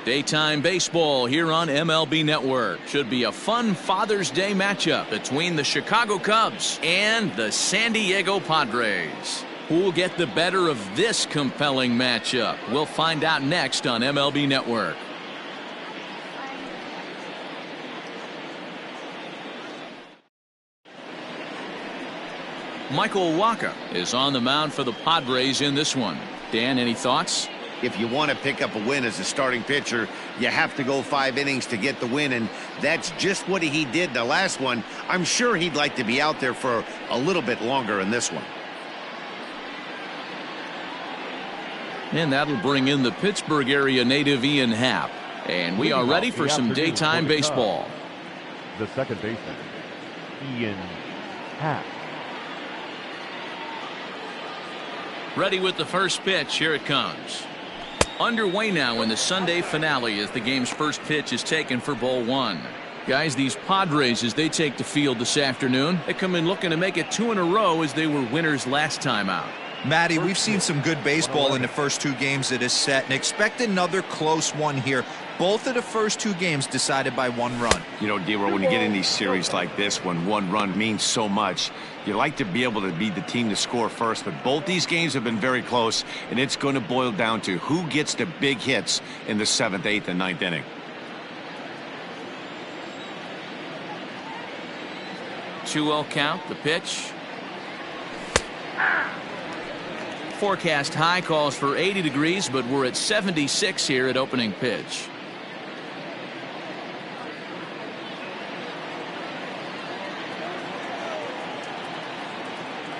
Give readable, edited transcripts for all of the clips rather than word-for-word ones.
Daytime baseball here on MLB Network. Should be a fun Father's Day matchup between the Chicago Cubs and the San Diego Padres. Who will get the better of this compelling matchup? We'll find out next on MLB Network. Michael Wacha is on the mound for the Padres in this one. Dan, any thoughts? If you want to pick up a win as a starting pitcher, you have to go 5 innings to get the win, and that's just what he did the last one. I'm sure he'd like to be out there for a little bit longer in this one. And that'll bring in the Pittsburgh area native Ian Happ. And we are ready for some daytime baseball. The second baseman, Ian Happ. Ready with the first pitch. Here it comes. Underway now in the Sunday finale as the game's first pitch is taken for ball one. Guys, these Padres, as they take the field this afternoon, they come in looking to make it 2 in a row as they were winners last time out. Matty, we've seen some good baseball in the first 2 games of this set and expect another close one here. Both of the first 2 games decided by 1 run. You know, D-Roll, when you get in these series like this, when 1 run means so much, you like to be able to be the team to score first. But both these games have been very close, and it's going to boil down to who gets the big hits in the 7th, 8th, and 9th inning. 2-0 count, the pitch. Forecast high calls for 80 degrees, but we're at 76 here at opening pitch.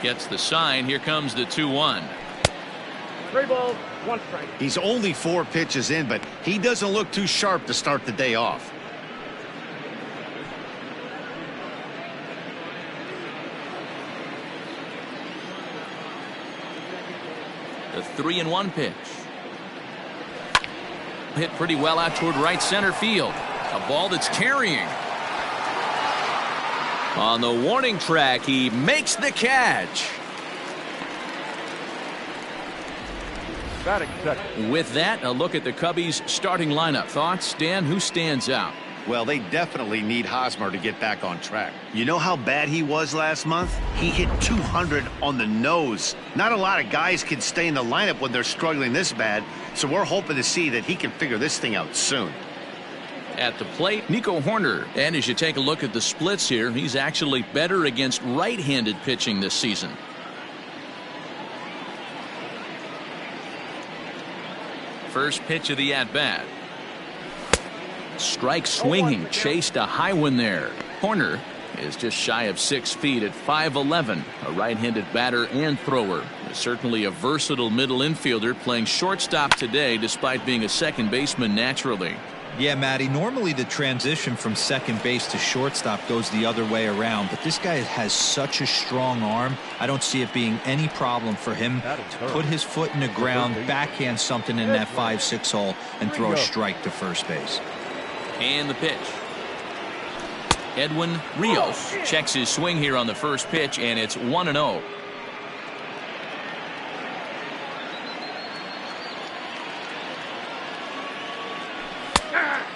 Gets the sign. Here comes the 2-1. 3 balls, 1 strike. He's only 4 pitches in, but he doesn't look too sharp to start the day off. The 3-1 pitch. Hit pretty well out toward right center field. A ball that's carrying. On the warning track, he makes the catch. Batting second. With that, a look at the Cubbies' starting lineup. Thoughts, Dan? Who stands out? Well, they definitely need Hosmer to get back on track. You know how bad he was last month? He hit 200 on the nose. Not a lot of guys can stay in the lineup when they're struggling this bad, so we're hoping to see that he can figure this thing out soon. At the plate, Nico Horner. And as you take a look at the splits here, he's actually better against right-handed pitching this season. First pitch of the at-bat. Strike swinging, chased a high one there. Horner is just shy of 6 feet at 5'11", a right-handed batter and thrower. Certainly a versatile middle infielder playing shortstop today despite being a second baseman naturally. Yeah, Matty, normally the transition from second base to shortstop goes the other way around, but this guy has such a strong arm. I don't see it being any problem for him to put his foot in the ground, backhand something in that 5-6 hole, and throw a strike to first base. And the pitch. Edwin Rios checks his swing here on the first pitch, and it's 1-0.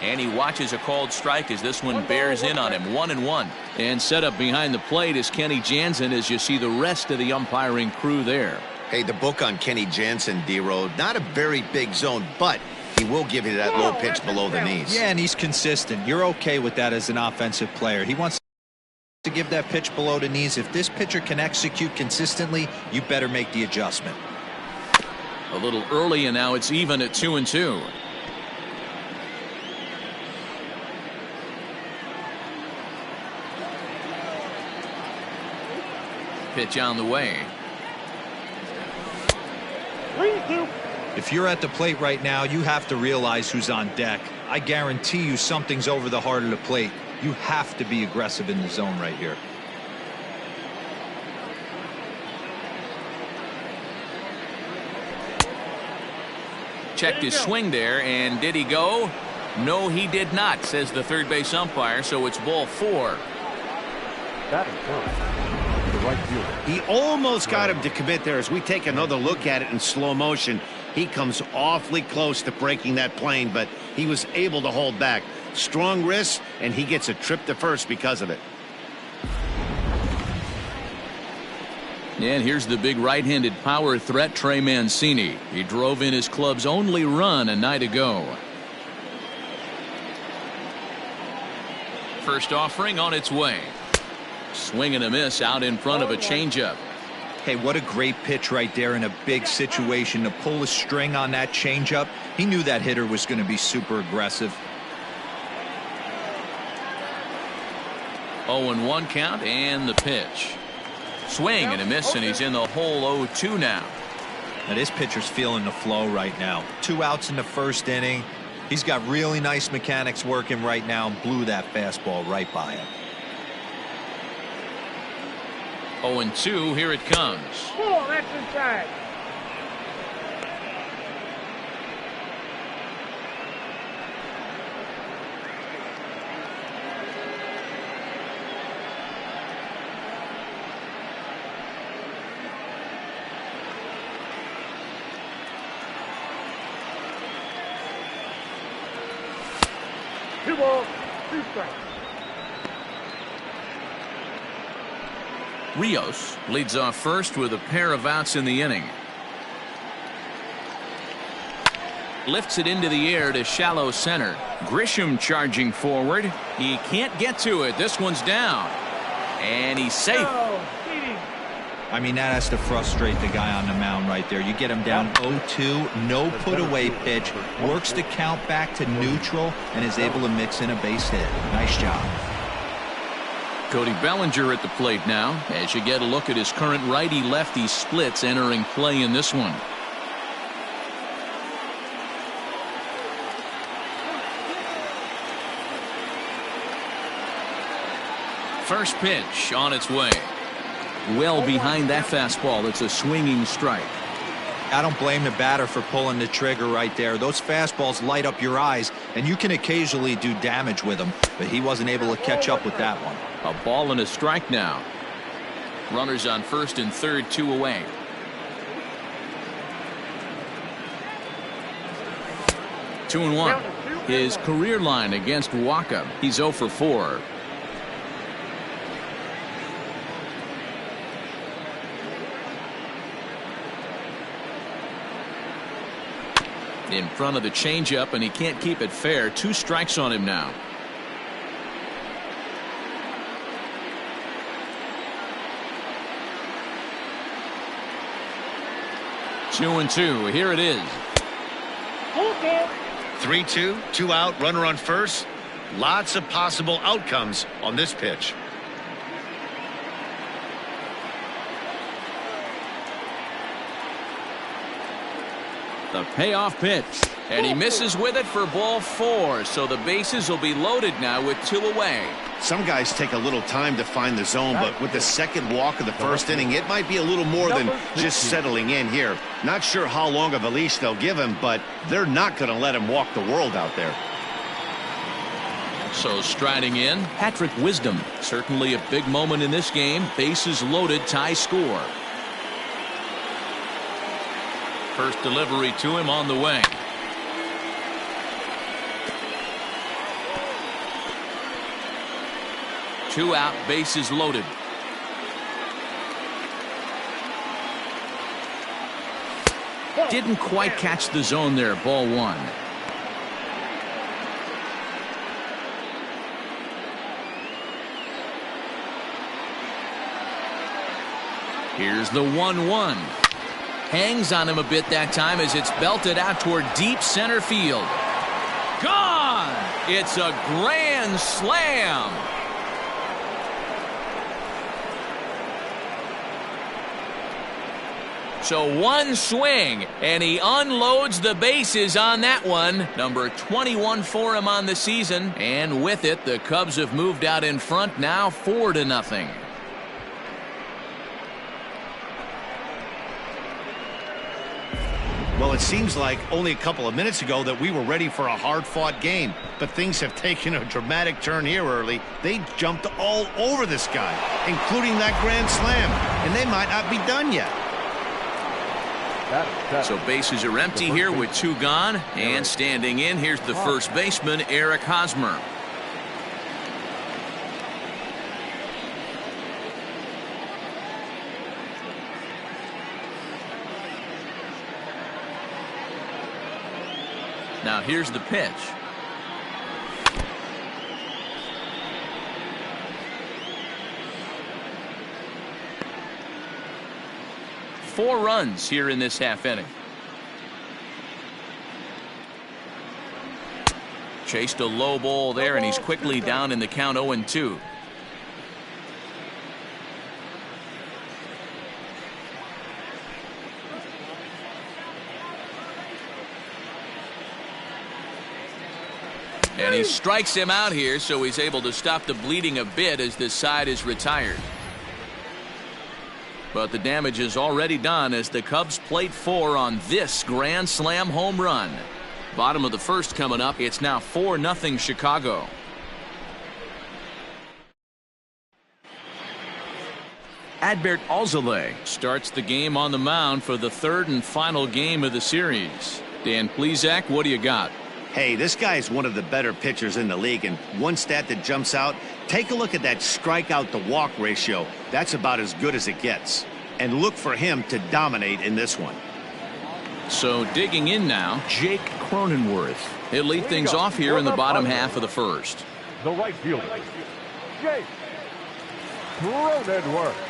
And he watches a called strike as this one bears in on him. 1-1. And set up behind the plate is Kenny Jansen as you see the rest of the umpiring crew there. Hey, the book on Kenny Jansen, D-Road, not a very big zone, but he will give you that low pitch below the knees. Yeah, and he's consistent. You're okay with that as an offensive player. He wants to give that pitch below the knees. If this pitcher can execute consistently, you better make the adjustment. A little early, and now it's even at 2-2. Pitch on the way. 3-2. If you're at the plate right now, you have to realize who's on deck. I guarantee you something's over the heart of the plate. You have to be aggressive in the zone right here. Checked his swing there, and did he go? No, he did not, says the third base umpire, so it's ball 4. Batting first. The right fielder. He almost got him to commit there as we take another look at it in slow motion. He comes awfully close to breaking that plane, but he was able to hold back. Strong wrists, and he gets a trip to first because of it. And here's the big right-handed power threat, Trey Mancini. He drove in his club's only run a night ago. First offering on its way. Swing and a miss out in front of a changeup. Hey, what a great pitch right there in a big situation to pull a string on that changeup. He knew that hitter was going to be super aggressive. 0-1 count and the pitch. Swing and a miss, and he's in the hole 0-2 now. Now this pitcher's feeling the flow right now. 2 outs in the first inning. He's got really nice mechanics working right now and blew that fastball right by him. 0-2, here it comes. Ball, that's inside. Two balls, 2 strikes. Rios leads off first with a pair of outs in the inning. Lifts it into the air to shallow center. Grisham charging forward. He can't get to it. This one's down. And he's safe. I mean, that has to frustrate the guy on the mound right there. You get him down 0-2, no put away pitch, works the count back to neutral, and is able to mix in a base hit. Nice job. Cody Bellinger at the plate now as you get a look at his current righty-lefty splits entering play in this one. First pitch on its way. Well behind that fastball. It's a swinging strike. I don't blame the batter for pulling the trigger right there. Those fastballs light up your eyes, and you can occasionally do damage with them, but he wasn't able to catch up with that one. A ball and a strike now. Runners on first and third, 2 away. Two and 1. His career line against Wacha. He's 0 for 4. In front of the changeup, and he can't keep it fair. 2 strikes on him now. Two and 2. Here it is. 3-2, 2 out, runner on first. Lots of possible outcomes on this pitch. The payoff pitch, and he misses with it for ball 4. So the bases will be loaded now with 2 away. Some guys take a little time to find the zone, but with the second walk of the first inning, it might be a little more than just settling in here. Not sure how long of a leash they'll give him, but they're not going to let him walk the world out there. So striding in, Patrick Wisdom. Certainly a big moment in this game. Bases loaded, tie score. First delivery to him on the way. Two out, bases loaded. Didn't quite catch the zone there, ball 1. Here's the 1-1. Hangs on him a bit that time as it's belted out toward deep center field. Gone! It's a grand slam. So one swing, and he unloads the bases on that one. Number 21 for him on the season. And with it, the Cubs have moved out in front now 4-0. Well, it seems like only a couple of minutes ago that we were ready for a hard-fought game. But things have taken a dramatic turn here early. They jumped all over this guy, including that grand slam. And they might not be done yet. So bases are empty here with 2 gone. And standing in, here's the first baseman, Eric Hosmer. Now here's the pitch. Four runs here in this half inning. Chased a low ball there, and he's quickly down in the count 0-2. And he strikes him out here, so he's able to stop the bleeding a bit as this side is retired. But the damage is already done as the Cubs plate 4 on this grand slam home run. Bottom of the first coming up. It's now 4-0 Chicago. Adbert Alzolay starts the game on the mound for the third and final game of the series. Dan Plesac, what do you got? Hey, this guy is one of the better pitchers in the league, and one stat that jumps out, take a look at that strikeout to walk ratio. That's about as good as it gets. And look for him to dominate in this one. So digging in now, Jake Cronenworth. He'll lead things off here in the bottom half of the first. The right fielder, Jake Cronenworth.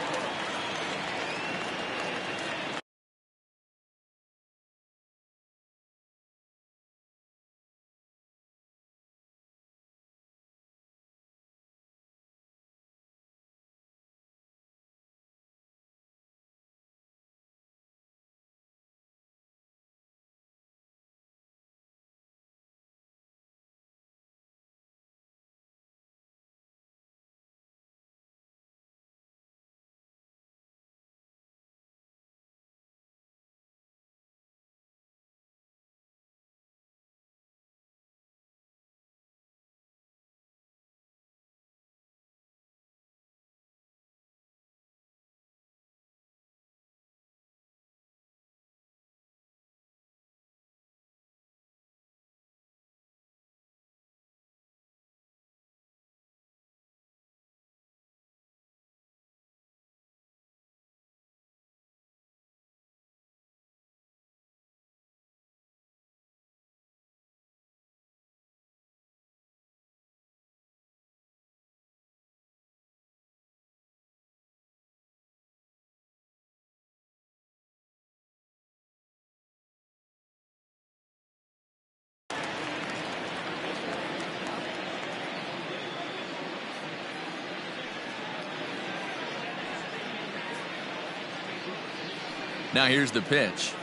Now here's the pitch.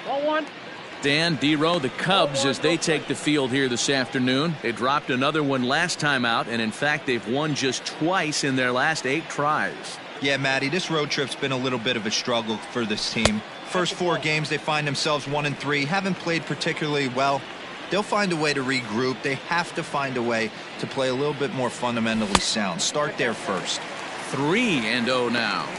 Ball one. Dan, D-Row, the Cubs, as they take the field here this afternoon. They dropped another one last time out, and in fact they've won just twice in their last 8 tries. Yeah, Matty, this road trip's been a little bit of a struggle for this team. First 4 games they find themselves 1-3, haven't played particularly well. They'll find a way to regroup. They have to find a way to play a little bit more fundamentally sound. Start there first. 3-0 now.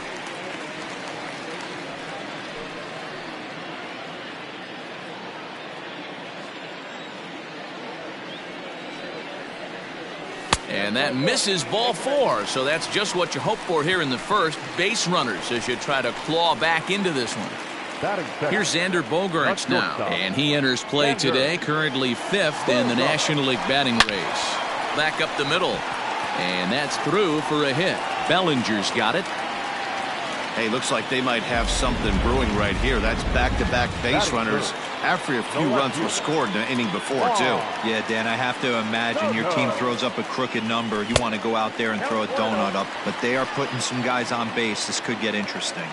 And that misses ball 4. So that's just what you hope for here in the first. Base runners as you try to claw back into this one. Here's Xander Bogaerts now. And he enters play today, currently 5th in the National League batting race. Back up the middle. And that's through for a hit. Bellinger's got it. Hey, looks like they might have something brewing right here. That's back-to-back base runners after a few runs were scored in the inning before, too. Yeah, Dan, I have to imagine your team throws up a crooked number. You want to go out there and throw a donut up, but they are putting some guys on base. This could get interesting.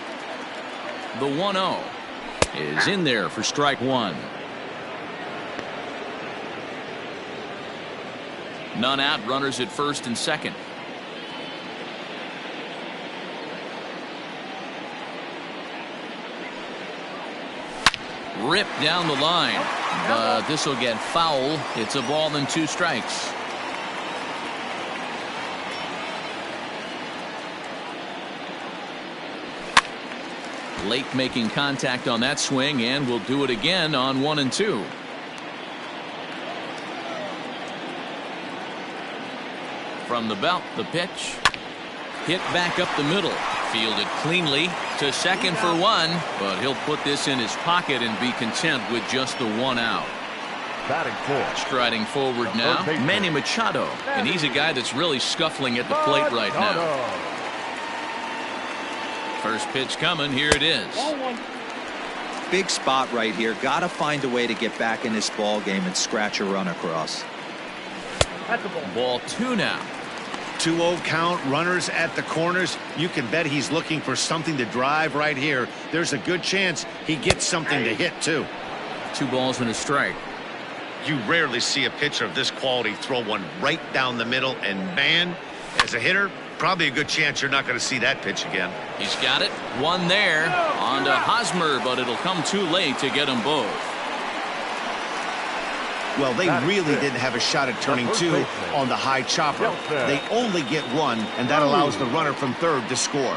The 1-0 is in there for strike 1. None out, runners at first and second. Ripped down the line, but this will get foul. It's a ball and 2 strikes. Late making contact on that swing, and will do it again on 1 and 2. From the belt, the pitch. Hit back up the middle. Fielded cleanly to second for 1, but he'll put this in his pocket and be content with just the 1 out. Batting fourth. Striding forward now, Manny Machado, and he's a guy that's really scuffling at the plate right now. First pitch coming, here it is. Big spot right here. Got to find a way to get back in this ball game and scratch a run across. Ball 2 now. 2-0 count, runners at the corners. You can bet he's looking for something to drive right here. There's a good chance he gets something to hit too. 2 balls and a strike. You rarely see a pitcher of this quality throw one right down the middle, and man, as a hitter, probably a good chance you're not going to see that pitch again. He's got it. 1 there. On to Hosmer, but it'll come too late to get them both. Well, they really didn't have a shot at turning 2 on the high chopper. They only get 1, and that allows the runner from third to score.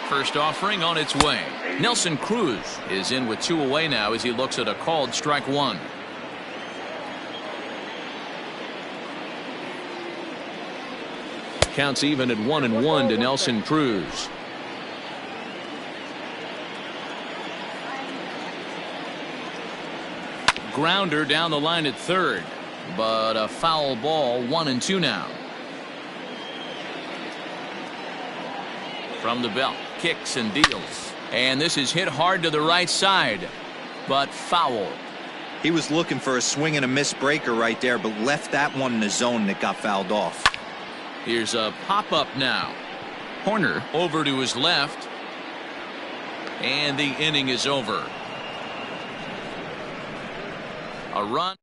First offering on its way. Nelson Cruz is in with 2 away now as he looks at a called strike 1. Counts even at 1 and 1 to Nelson Cruz. Grounder down the line at third, but a foul ball. 1 and 2 now. From the belt, kicks and deals, and this is hit hard to the right side, but foul. He was looking for a swing and a miss breaker right there, but left that one in the zone that got fouled off. Here's a pop-up now. Horner over to his left, and the inning is over. A run.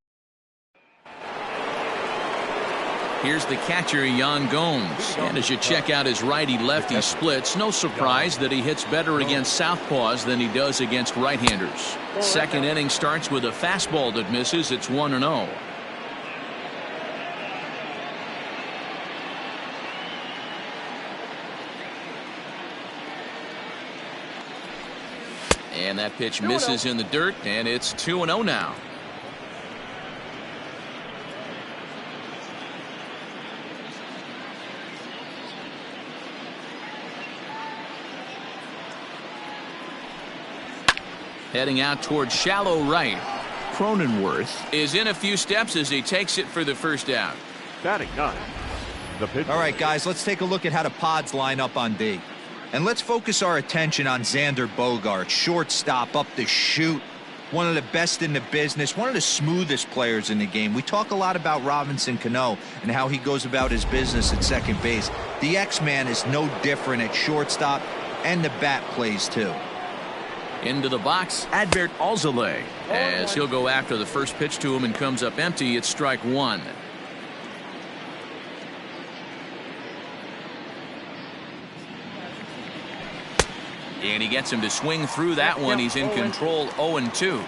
Here's the catcher, Yan Gomes, and as you check out his righty-lefty splits, no surprise that he hits better against southpaws than he does against right-handers. Second inning starts with a fastball that misses. It's 1-0. And that pitch misses in the dirt, and it's 2-0 now. Heading out towards shallow right. Cronenworth is in a few steps as he takes it for the first out. Batting 9. The pitch. All right, guys, let's take a look at how the Pods line up on D. And let's focus our attention on Xander Bogaerts, shortstop, up the chute. One of the best in the business, one of the smoothest players in the game. We talk a lot about Robinson Cano and how he goes about his business at second base. The X-Man is no different at shortstop, and the bat plays too. Into the box, Adbert Alzolay, as he'll go after the first pitch to him and comes up empty. It's strike 1. And he gets him to swing through that one. He's in control. 0-2.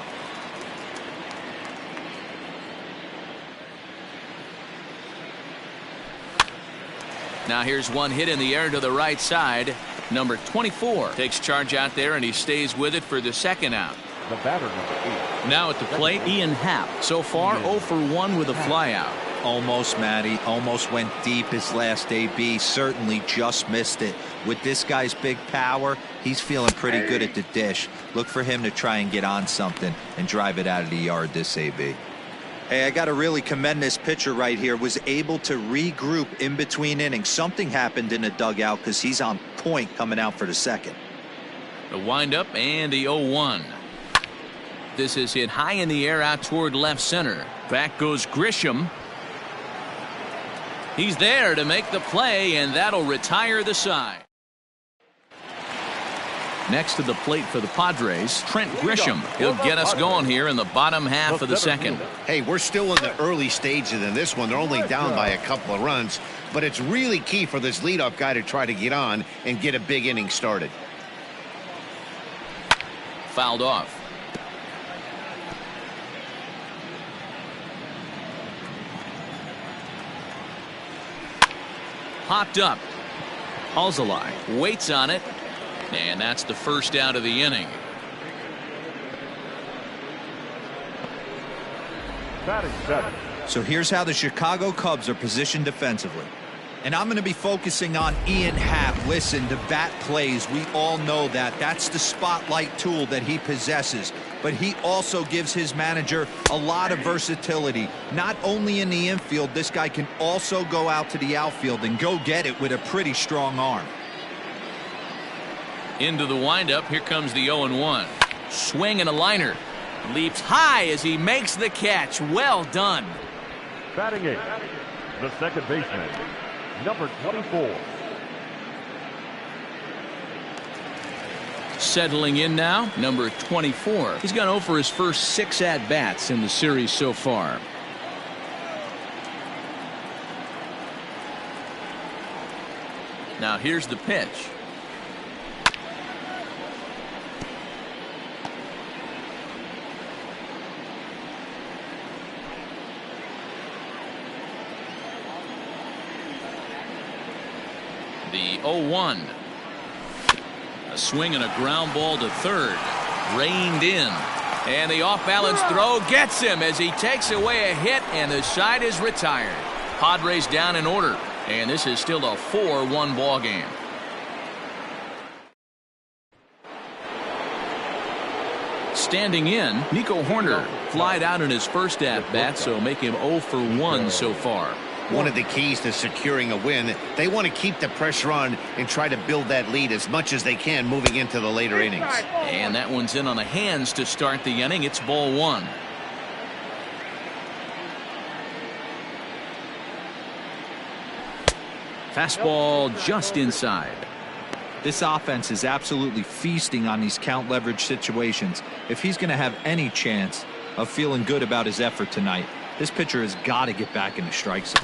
Now here's one hit in the air to the right side. Number 24 takes charge out there, and he stays with it for the second out. The batter, number 8. Now at the plate, Ian Happ. So far, 0 for 1 with a flyout. Almost, Matty. Almost went deep his last AB. Certainly just missed it. With this guy's big power, he's feeling pretty good at the dish. Look for him to try and get on something and drive it out of the yard this AB. Hey, I got to really commend this pitcher right here. Was able to regroup in between innings. Something happened in the dugout because he's on point coming out for the second. The windup and the 0-1. This is hit high in the air out toward left center. Back goes Grisham. He's there to make the play, and that'll retire the side. Next to the plate for the Padres, Trent Grisham. He'll get us going here in the bottom half of the second. Hey, we're still in the early stages in this one. They're only down by a couple of runs, but it's really key for this leadoff guy to try to get on and get a big inning started. Fouled off. Popped up. Alzolay waits on it. And that's the first out of the inning. Batting seven. So here's how the Chicago Cubs are positioned defensively. And I'm going to be focusing on Ian Happ. Listen, the bat plays. We all know that. That's the spotlight tool that he possesses. But he also gives his manager a lot of versatility. Not only in the infield, this guy can also go out to the outfield and go get it with a pretty strong arm. Into the windup. Here comes the 0-1. Swing and a liner. Leaps high as he makes the catch. Well done. Batting eight. The second baseman, number 24. Settling in now, number 24. He's gone over his first 6 at-bats in the series so far. Now here's the pitch. The 0-1. A swing and a ground ball to third. Reined in. And the off-balance throw gets him as he takes away a hit, and the side is retired. Padres down in order, and this is still a 4-1 ball game. Standing in, Nico Horner flied out in his first at-bat, so make him 0 for 1 so far. One of the keys to securing a win, they want to keep the pressure on and try to build that lead as much as they can moving into the later innings. And that one's in on the hands to start the inning. It's ball 1. Fastball just inside. This offense is absolutely feasting on these count leverage situations. If he's going to have any chance of feeling good about his effort tonight, this pitcher has got to get back in the strike zone.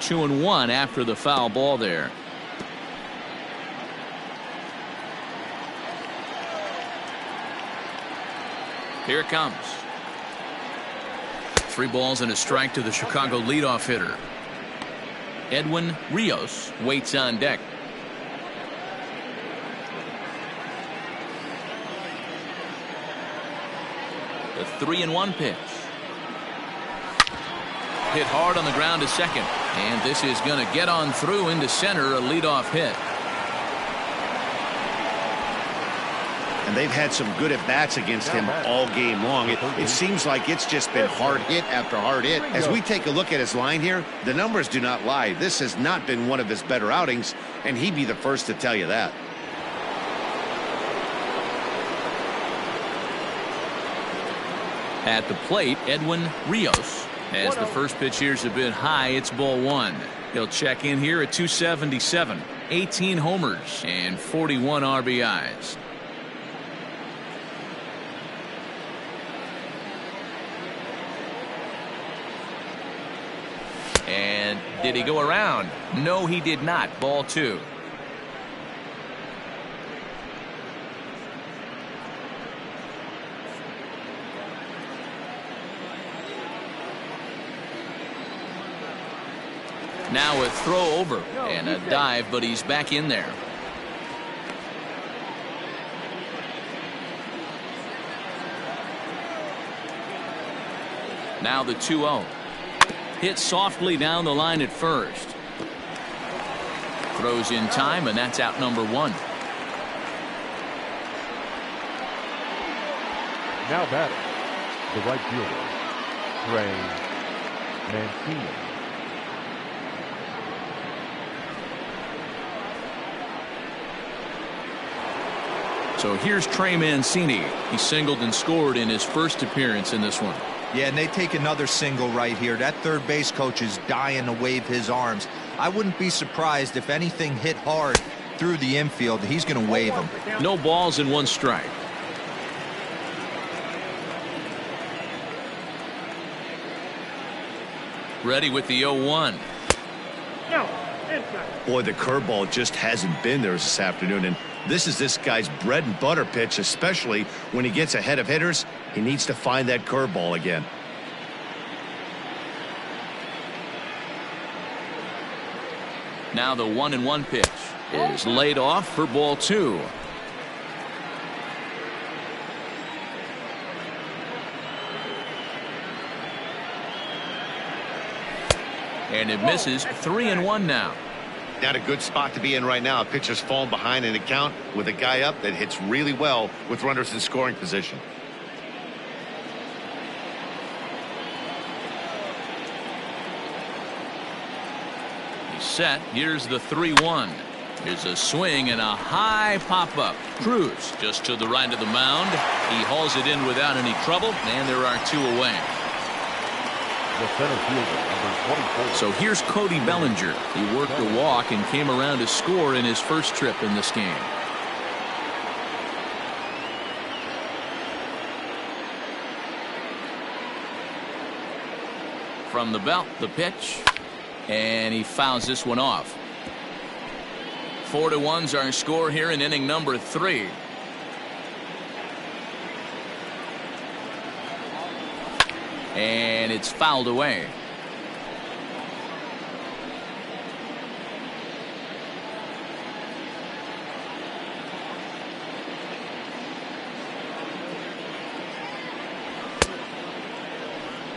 2-1 after the foul ball there. Here it comes. 3 balls and a strike to the Chicago leadoff hitter. Edwin Rios waits on deck. The 3-1 pitch. Hit hard on the ground to second, and this is going to get on through into center, a leadoff hit. And they've had some good at-bats against him all game long. It seems like it's just been hard hit after hard hit. As we take a look at his line here, the numbers do not lie. This has not been one of his better outings, and he'd be the first to tell you that. At the plate, Edwin Rios. As the first pitch here's a bit high, it's ball 1. He'll check in here at 277, 18 homers and 41 RBIs. And did he go around? No, he did not. Ball 2. Now a throw over and a dive, but he's back in there. Now the 2-0. Hit softly down the line at first. Throws in time, and that's out number 1. Now batting, the right fielder, Trey Mancini. So here's Trey Mancini. He singled and scored in his first appearance in this one. Yeah, and they take another single right here. That third base coach is dying to wave his arms. I wouldn't be surprised if anything hit hard through the infield. He's going to wave them. No balls and 1 strike. Ready with the 0-1. Boy, the curveball just hasn't been there this afternoon, and this is this guy's bread and butter pitch, especially when he gets ahead of hitters. He needs to find that curveball again. Now the 1-1 pitch. is laid off for ball 2. And it misses. 3-1 now. Not a good spot to be in right now. A pitcher's falling behind in the count with a guy up that hits really well with runners in scoring position. He's set. Here's the 3-1. Here's a swing and a high pop-up. Cruz just to the right of the mound. He hauls it in without any trouble, and there are 2 away. The center fielder, number 24. So here's Cody Bellinger. He worked a walk and came around to score in his first trip in this game. From the belt, the pitch, and he fouls this one off. 4-1's our score here in inning number 3. And it's fouled away.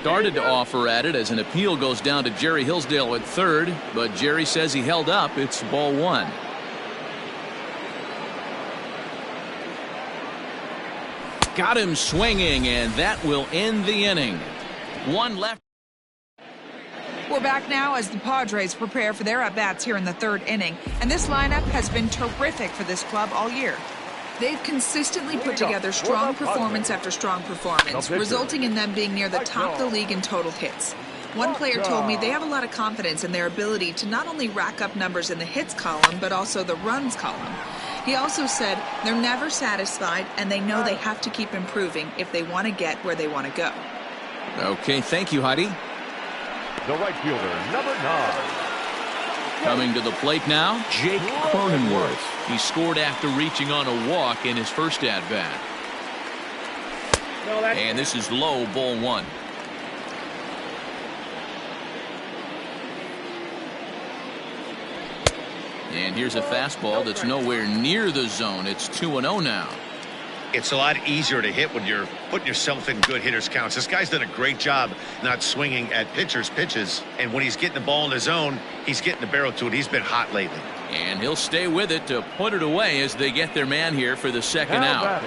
Started to offer at it as an appeal goes down to Jerry Hillsdale at third, but Jerry says he held up. It's ball 1. Got him swinging, and that will end the inning. 1 left. We're back now as the Padres prepare for their at-bats here in the 3rd inning, and this lineup has been terrific for this club all year. They've consistently put together strong performance after strong performance, resulting in them being near the top of the league in total hits. One player told me they have a lot of confidence in their ability to not only rack up numbers in the hits column, but also the runs column. He also said they're never satisfied, and they know they have to keep improving if they want to get where they want to go. Okay, thank you, Heidi. The right fielder, number 9. Coming to the plate now, Jake Cronenworth. He scored after reaching on a walk in his first at-bat. And this is low, ball 1. And here's a fastball that's nowhere near the zone. It's 2-0 now. It's a lot easier to hit when you're putting yourself in good hitters counts. This guy's done a great job not swinging at pitchers' pitches. And when he's getting the ball in the zone, he's getting the barrel to it. He's been hot lately. And he'll stay with it to put it away as they get their man here for the second out.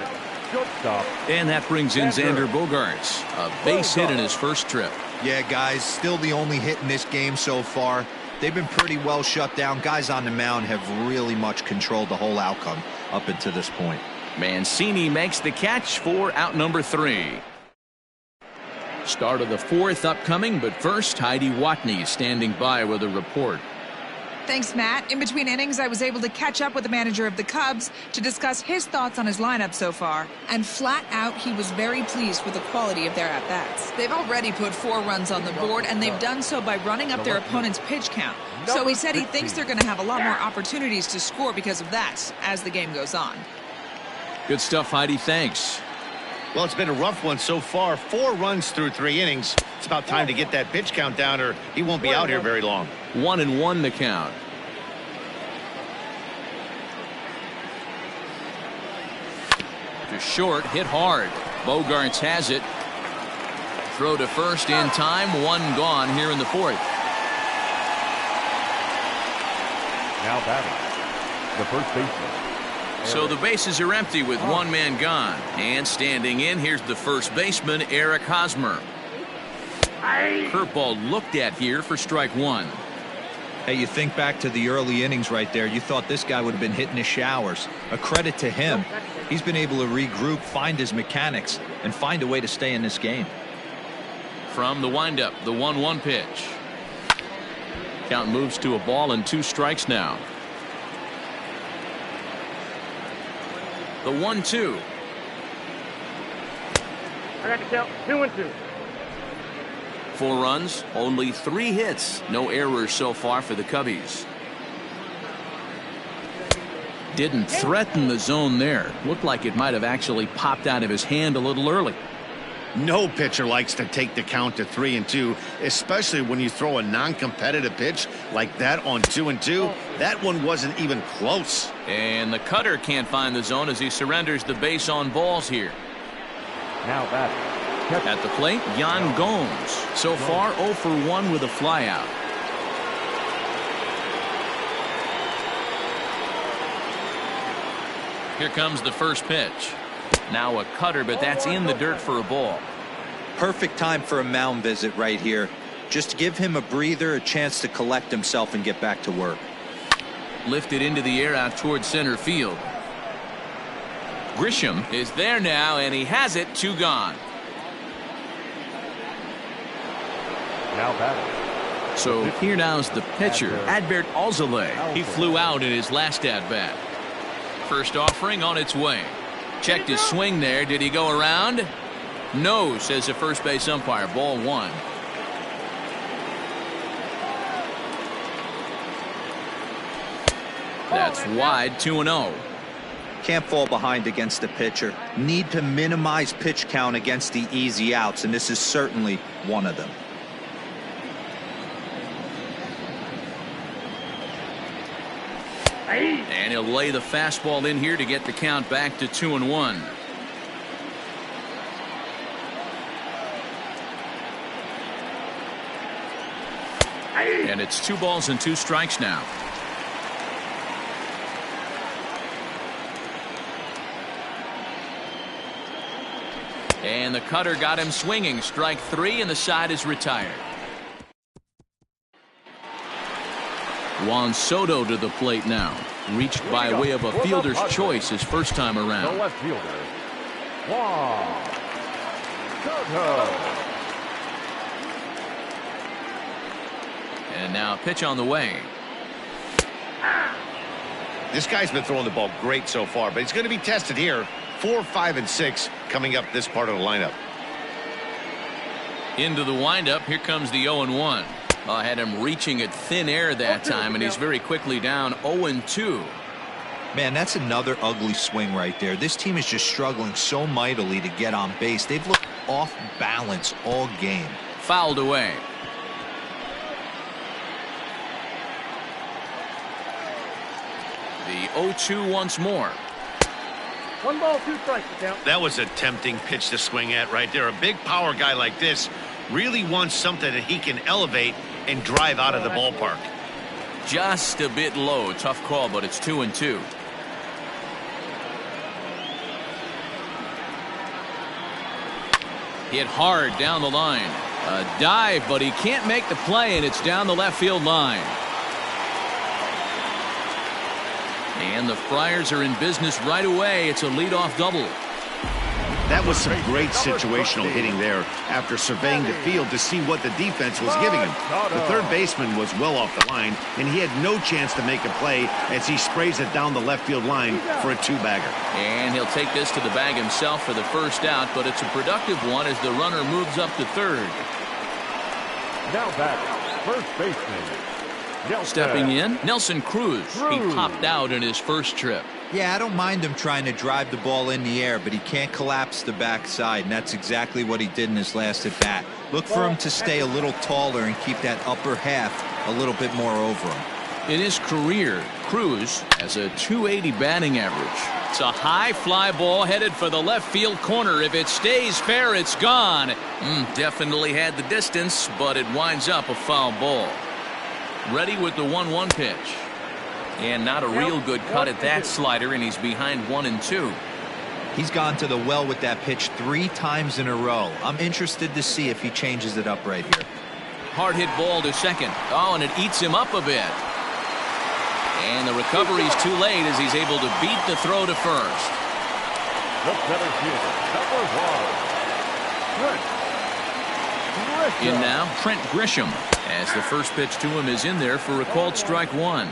And that brings in Xander Bogaerts. A base hit in his first trip. Yeah, guys, still the only hit in this game so far. They've been pretty well shut down. Guys on the mound have really much controlled the whole outcome up until this point. Mancini makes the catch for out number 3. Start of the 4th upcoming, but first, Heidi Watney standing by with a report. Thanks, Matt. In between innings, I was able to catch up with the manager of the Cubs to discuss his thoughts on his lineup so far. And flat out, he was very pleased with the quality of their at-bats. They've already put 4 runs on the board, and they've done so by running up their opponent's pitch count. So he said he thinks they're going to have a lot more opportunities to score because of that as the game goes on. Good stuff, Heidi. Thanks. Well, it's been a rough one so far. 4 runs through 3 innings. It's about time to get that pitch count down, or he won't be out here very long. 1-1 the count. To short, hit hard. Bogaerts has it. Throw to first in time. 1 gone here in the 4th. Now batting, the first baseman. So the bases are empty with 1 man gone. And standing in, here's the first baseman, Eric Hosmer. Curveball looked at here for strike 1. Hey, you think back to the early innings right there. You thought this guy would have been hitting his showers. A credit to him. He's been able to regroup, find his mechanics, and find a way to stay in this game. From the windup, the 1-1 pitch. Count moves to a ball and 2 strikes now. The 1-2. I got to count 2-2. 4 runs, only 3 hits, no errors so far for the Cubbies. Didn't threaten the zone there. Looked like it might have actually popped out of his hand a little early. No pitcher likes to take the count to 3-2, especially when you throw a non-competitive pitch Like that on 2-2. That one wasn't even close. And the cutter can't find the zone as he surrenders the base on balls here. Now batting. At the plate, Yan Gomes. So far 0 for 1 with a flyout. Here comes the first pitch. Now a cutter, but that's in the dirt for a ball. Perfect time for a mound visit right here. Just give him a breather, a chance to collect himself and get back to work. Lifted into the air out towards center field. Grisham is there now, and he has it. 2 gone. Now batting. So here now is the pitcher, Alzolay. He flew out in his last at-bat. First offering on its way. Checked his swing there. Did he go around? No, says the first base umpire. Ball 1. That's wide. 2-0. Can't fall behind against the pitcher. Need to minimize pitch count against the easy outs, and this is certainly one of them. And he'll lay the fastball in here to get the count back to 2-1. And it's 2 balls and 2 strikes now. And the cutter got him swinging. Strike 3, and the side is retired. Juan Soto to the plate now. Reached by way of a fielder's choice his first time The around. left fielder, Juan Soto. And now a pitch on the way. This guy's been throwing the ball great so far, but he's going to be tested here. 4, 5, and 6 coming up this part of the lineup. Into the windup. Here comes the 0-1. I had him reaching at thin air that time, and he's very quickly down 0-2. Man, that's another ugly swing right there. This team is just struggling so mightily to get on base. They've looked off balance all game. Fouled away. The 0-2 once more. 1 ball, 2 strikes to count. That was a tempting pitch to swing at right there. A big power guy like this really wants something that he can elevate and drive out of the ballpark. Just a bit low. Tough call, but it's 2-2. Hit hard down the line. A dive, but he can't make the play, and it's down the left field line. And the Friars are in business right away. It's a leadoff double. That was some great situational hitting there after surveying the field to see what the defense was giving him. The third baseman was well off the line, and he had no chance to make a play as he sprays it down the left field line for a 2-bagger. And he'll take this to the bag himself for the first out, but it's a productive one as the runner moves up to third. Now back, first baseman, Nelson. Stepping in, Nelson Cruz. He popped out in his first trip. Yeah, I don't mind him trying to drive the ball in the air, but he can't collapse the backside, and that's exactly what he did in his last at bat. Look for him to stay a little taller and keep that upper half a little bit more over him. In his career, Cruz has a .280 batting average. It's a high fly ball headed for the left field corner. If it stays fair, it's gone. Definitely had the distance, but it winds up a foul ball. Ready with the 1-1 pitch. And not a real good cut at that slider, and he's behind 1-2. He's gone to the well with that pitch 3 times in a row. I'm interested to see if he changes it up right here. Hard hit ball to second. Oh, and it eats him up a bit. And the recovery's too late as he's able to beat the throw to first. The center fielder, number 1, Trent Grisham. In now, Trent Grisham, as the first pitch to him is in there for a called strike 1.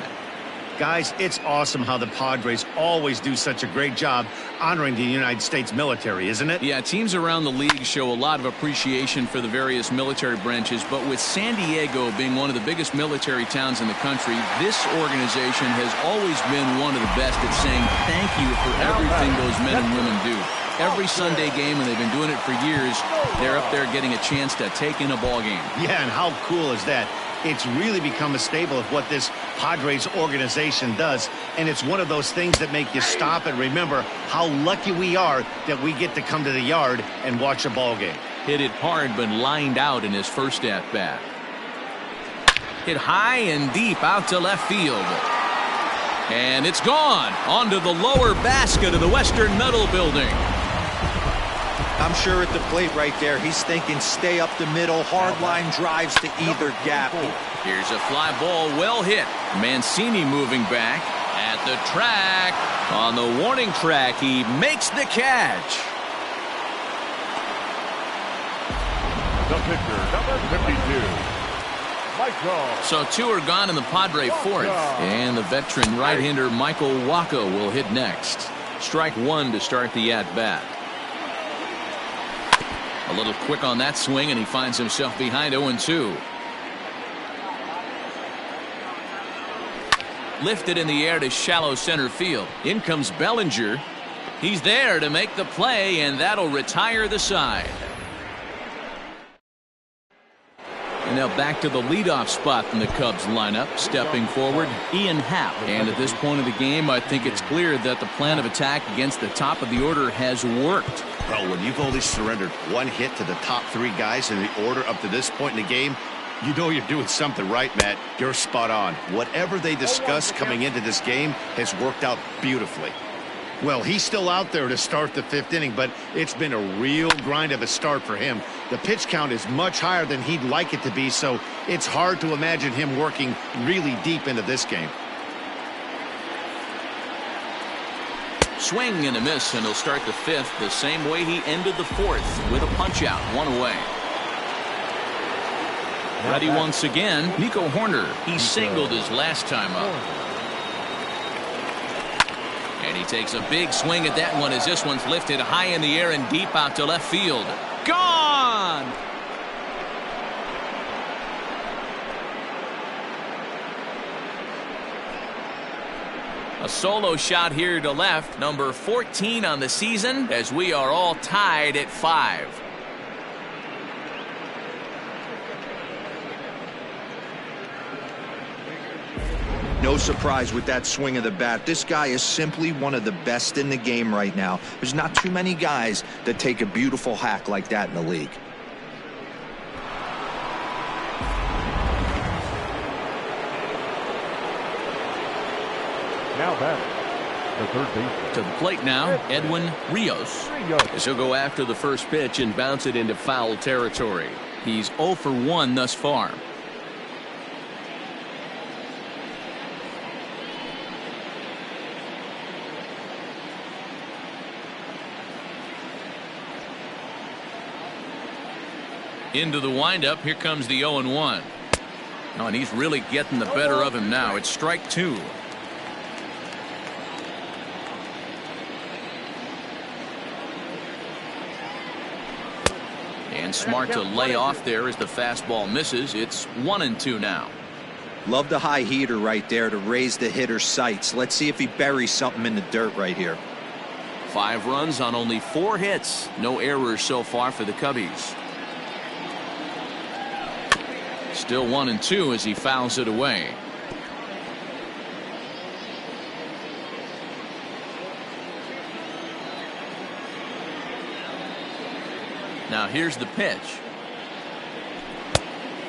Guys, it's awesome how the Padres always do such a great job honoring the United States military, isn't it? Yeah, teams around the league show a lot of appreciation for the various military branches, but with San Diego being one of the biggest military towns in the country, this organization has always been one of the best at saying thank you for everything those men and women do. Every Sunday game, and they've been doing it for years, they're up there getting a chance to take in a ball game. Yeah, and how cool is that? It's really become a staple of what this Padres organization does, and it's one of those things that make you stop and remember how lucky we are that we get to come to the yard and watch a ball game. Hit it hard, but lined out in his first at-bat. Hit high and deep out to left field. And it's gone onto the lower basket of the Western Metal Building. I'm sure at the plate right there, he's thinking stay up the middle, hard line drives to either gap. Here's a fly ball, well hit. Mancini moving back at the track. On the warning track, he makes the catch. The pitcher, number 52. Michael. So two are gone in the Padre fourth, and the veteran right-hander Michael Wacha will hit next. Strike one to start the at-bat. A little quick on that swing, and he finds himself behind 0-2. Lifted in the air to shallow center field. In comes Bellinger. He's there to make the play, and that'll retire the side. And now back to the leadoff spot in the Cubs lineup. Stepping forward, Ian Happ. And at this point of the game, I think it's clear that the plan of attack against the top of the order has worked. Well, when you've only surrendered one hit to the top three guys in the order up to this point in the game, you know you're doing something right, Matt. You're spot on. Whatever they discussed coming into this game has worked out beautifully. Well, he's still out there to start the fifth inning, but it's been a real grind of a start for him. The pitch count is much higher than he'd like it to be, so it's hard to imagine him working really deep into this game. Swing and a miss, and he'll start the fifth the same way he ended the fourth, with a punch-out, one away. Ready once again, Nico Horner. He singled his last time up. And he takes a big swing at that one as this one's lifted high in the air and deep out to left field. Gone! A solo shot here to left, number 14 on the season, as we are all tied at 5. No surprise with that swing of the bat. This guy is simply one of the best in the game right now. There's not too many guys that take a beautiful hack like that in the league. Now batting, the third baseman. To the plate now, Edwin Rios. As he'll go after the first pitch and bounce it into foul territory. He's 0 for 1 thus far. Into the windup, here comes the 0-1. Oh, and he's really getting the better of him now. It's strike two. And smart to lay off there as the fastball misses. It's 1-2 now. Love the high heater right there to raise the hitter's sights. Let's see if he buries something in the dirt right here. 5 runs on only 4 hits. No errors so far for the Cubbies. Still 1-2 as he fouls it away. Now here's the pitch.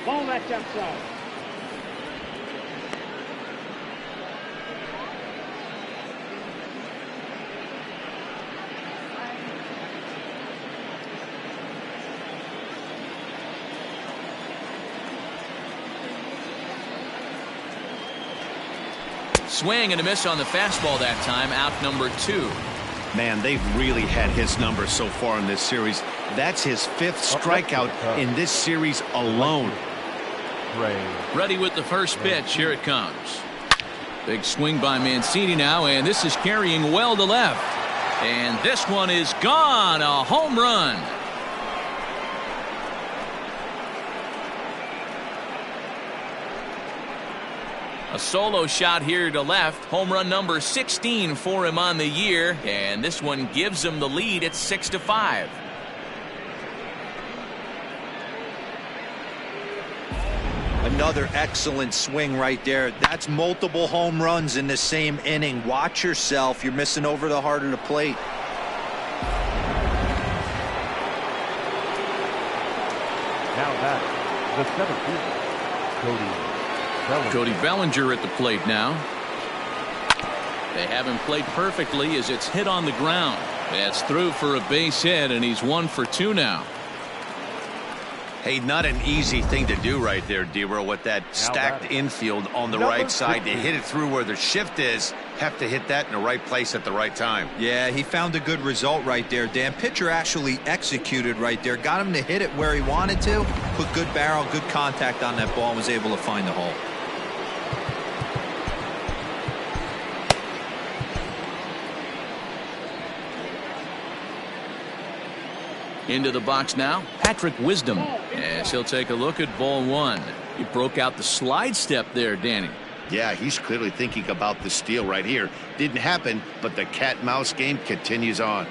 Ball back outside. Swing and a miss on the fastball that time. Out number 2. Man, they've really had his number so far in this series. That's his 5th strikeout in this series alone. Ready with the first pitch. Here it comes. Big swing by Mancini now, and this is carrying well to left. And this one is gone. A home run. A solo shot here to left. Home run number 16 for him on the year. And this one gives him the lead at 6-5. another excellent swing right there. That's multiple home runs in the same inning. Watch yourself. You're missing over the heart of the plate. Now back, the center fielder, Cody Bellinger at the plate now. They have him played perfectly as it's hit on the ground. That's through for a base hit, and he's 1 for 2 now. Hey, not an easy thing to do right there, D-Row, with that stacked infield on the right side. To hit it through where the shift is, have to hit that in the right place at the right time. Yeah, he found a good result right there, Dan. Pitcher actually executed right there. Got him to hit it where he wanted to. Put good barrel, good contact on that ball, and was able to find the hole. Into the box now, Patrick Wisdom, as he'll take a look at ball 1. He broke out the slide step there, Danny. Yeah, he's clearly thinking about the steal right here. Didn't happen, but the cat-mouse game continues on.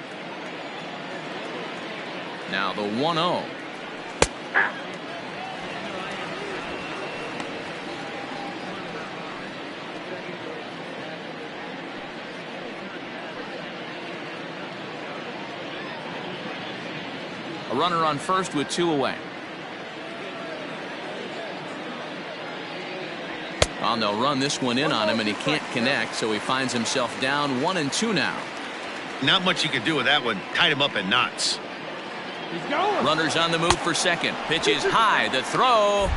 Now the 1-0. A runner on first with 2 away. Well, they'll run this one in on him, and he can't connect, so he finds himself down 1 and 2 now. Not much you can do with that one. Tied him up in knots. He's going. Runners on the move for second. Pitch is high. The throw.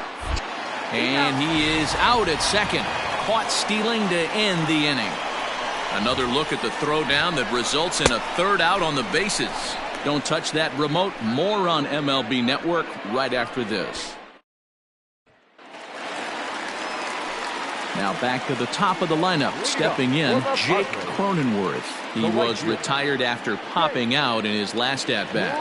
And he is out at second. Caught stealing to end the inning. Another look at the throw down that results in a third out on the bases. Don't touch that remote. More on MLB Network right after this. Now back to the top of the lineup. Stepping in, Jake Cronenworth. He was retired after popping out in his last at-bat.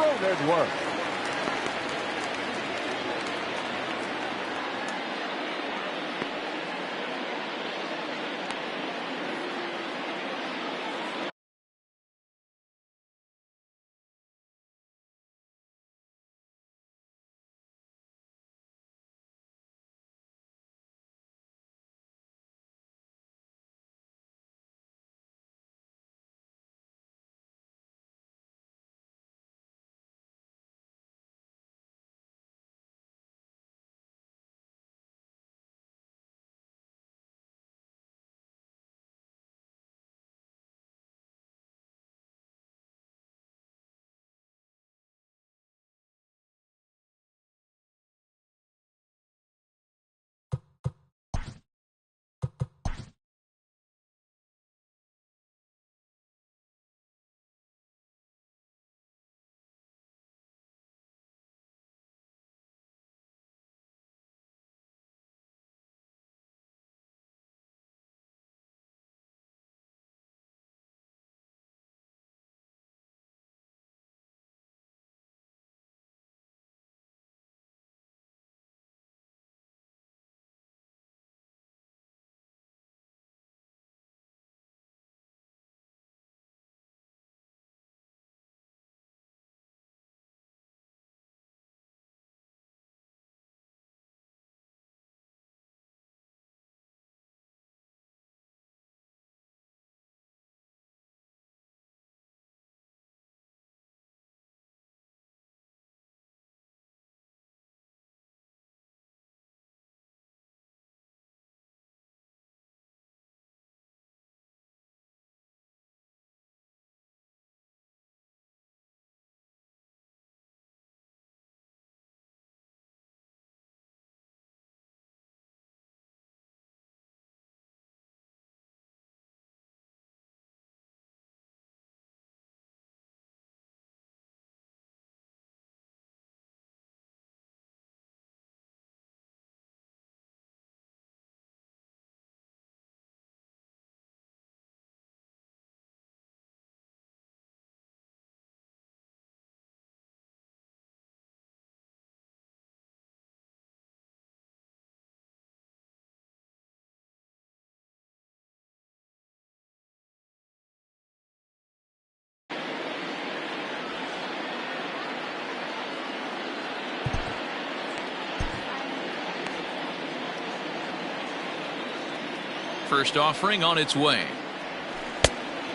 First offering on its way.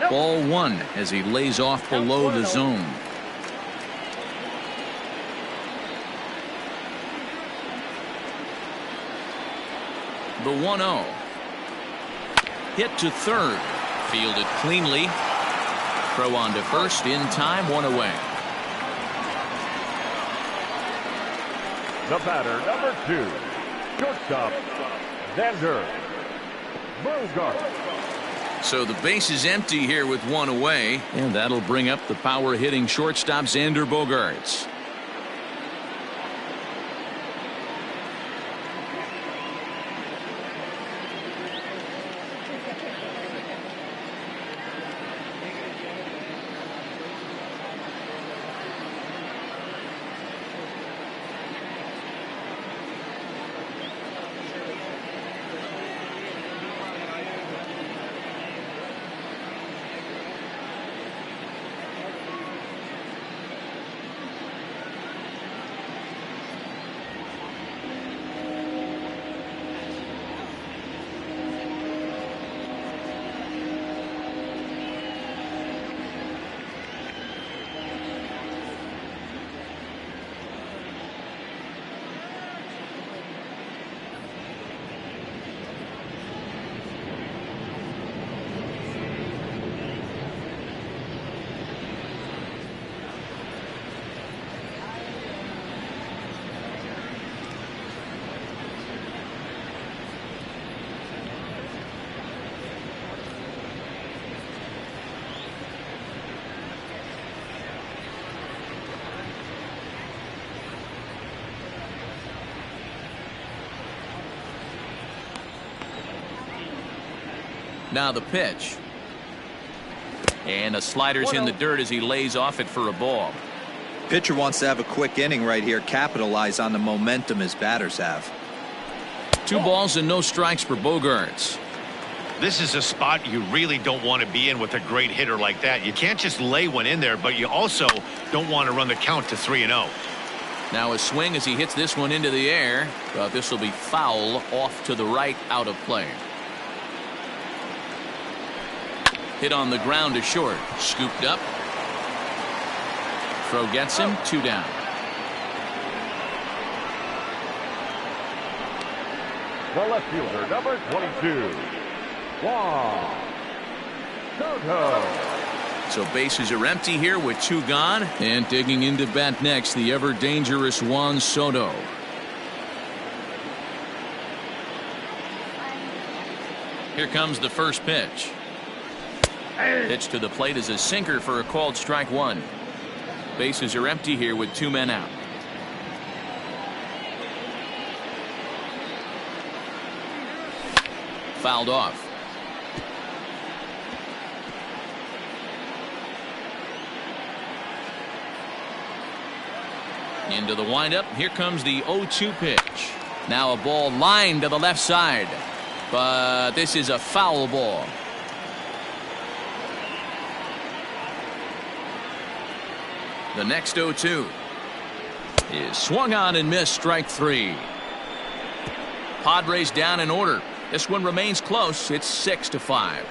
Ball one as he lays off below the zone. The 1-0. Hit to third. Fielded cleanly. Throw on to first in time, one away. The batter, number 2, shortstop, Xander Bogaerts. So the base is empty here with one away, and that'll bring up the power hitting shortstop Xander Bogaerts. Now the pitch. And a slider's in the dirt as he lays off it for a ball. Pitcher wants to have a quick inning right here, capitalize on the momentum his batters have. 2 balls and no strikes for Bogaerts. This is a spot you really don't want to be in with a great hitter like that. You can't just lay one in there, but you also don't want to run the count to 3-0. Now a swing as he hits this one into the air, but this will be foul off to the right, out of play. Hit on the ground to short. Scooped up. Throw gets him. 2 down. The left fielder, number 22, Juan Soto. So bases are empty here with 2 gone. And digging into bat next, the ever dangerous Juan Soto. Here comes the first pitch. Pitch to the plate is a sinker for a called strike 1. Bases are empty here with 2 men out. Fouled off. Into the windup. Here comes the 0-2 pitch. Now a ball lined to the left side. But this is a foul ball. The next 0-2 is swung on and missed, strike 3. Padres down in order. This one remains close. It's 6-5.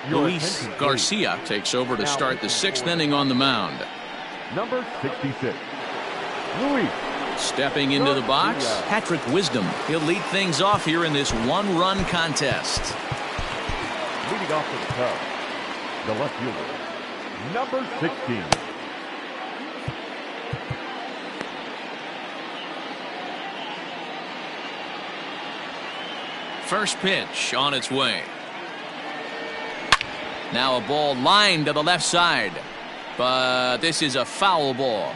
Luis Garcia takes over to start the 6th inning on the mound. Number 66, Luis. Stepping into the box, Patrick Wisdom. He'll lead things off here in this 1-run contest. Leading off for the Cubs, the left fielder, number 16. First pitch on its way. Now a ball lined to the left side. But this is a foul ball.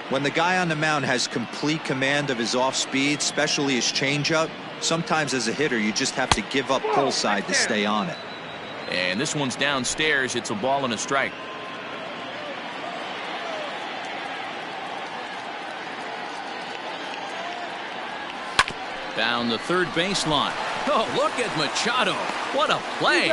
When the guy on the mound has complete command of his off speed, especially his changeup, sometimes as a hitter you just have to give up pull side to stay on it. And this one's downstairs. It's a ball and a strike. Down the third baseline. Oh, look at Machado. What a play.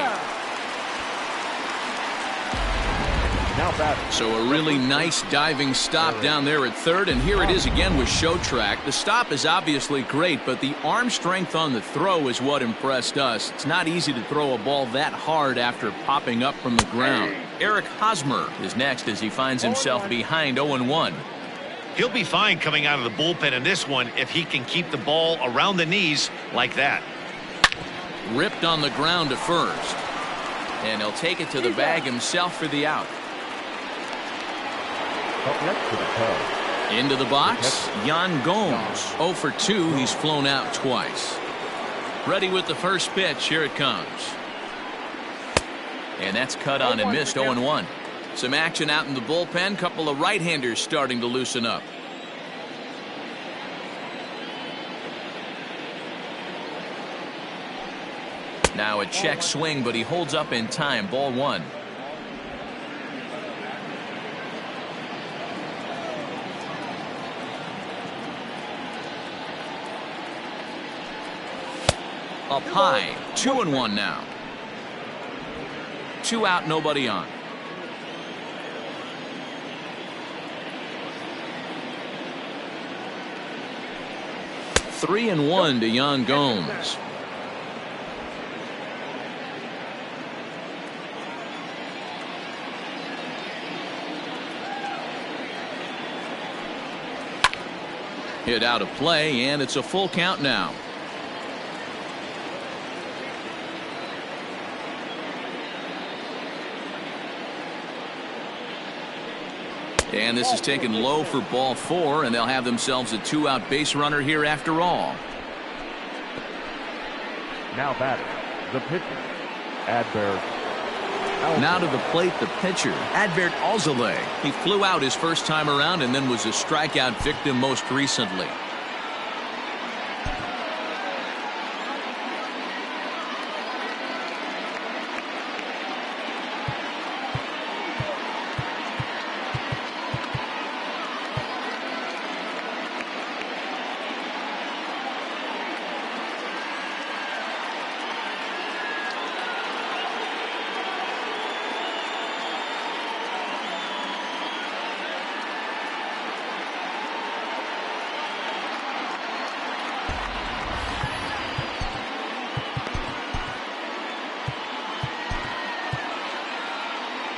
Now Now batting. So a really nice diving stop down there at third, and here it is again with show track. The stop is obviously great, but the arm strength on the throw is what impressed us. It's not easy to throw a ball that hard after popping up from the ground. Eric Hosmer is next as he finds himself behind 0-1. He'll be fine coming out of the bullpen in this one if he can keep the ball around the knees like that. Ripped on the ground to first. And he'll take it to the bag himself for the out. Up next to the Cubs. Into the box, Yan Gomes. 0 for 2. He's flown out twice. Ready with the first pitch. Here it comes. And that's cut on and missed. 0-1. Some action out in the bullpen. Couple of right-handers starting to loosen up. Now a check swing, but he holds up in time. Ball 1. Up high. 2-1 now. 2 out, nobody on. Three and 1 to Yan Gomes. Hit out of play, and it's a full count now. And this is taken low for ball 4, and they'll have themselves a 2-out base runner here after all. Now batting, the pitcher, Adbert. Now to the plate, the pitcher, Adbert Alzolay. He flew out his first time around and then was a strikeout victim most recently.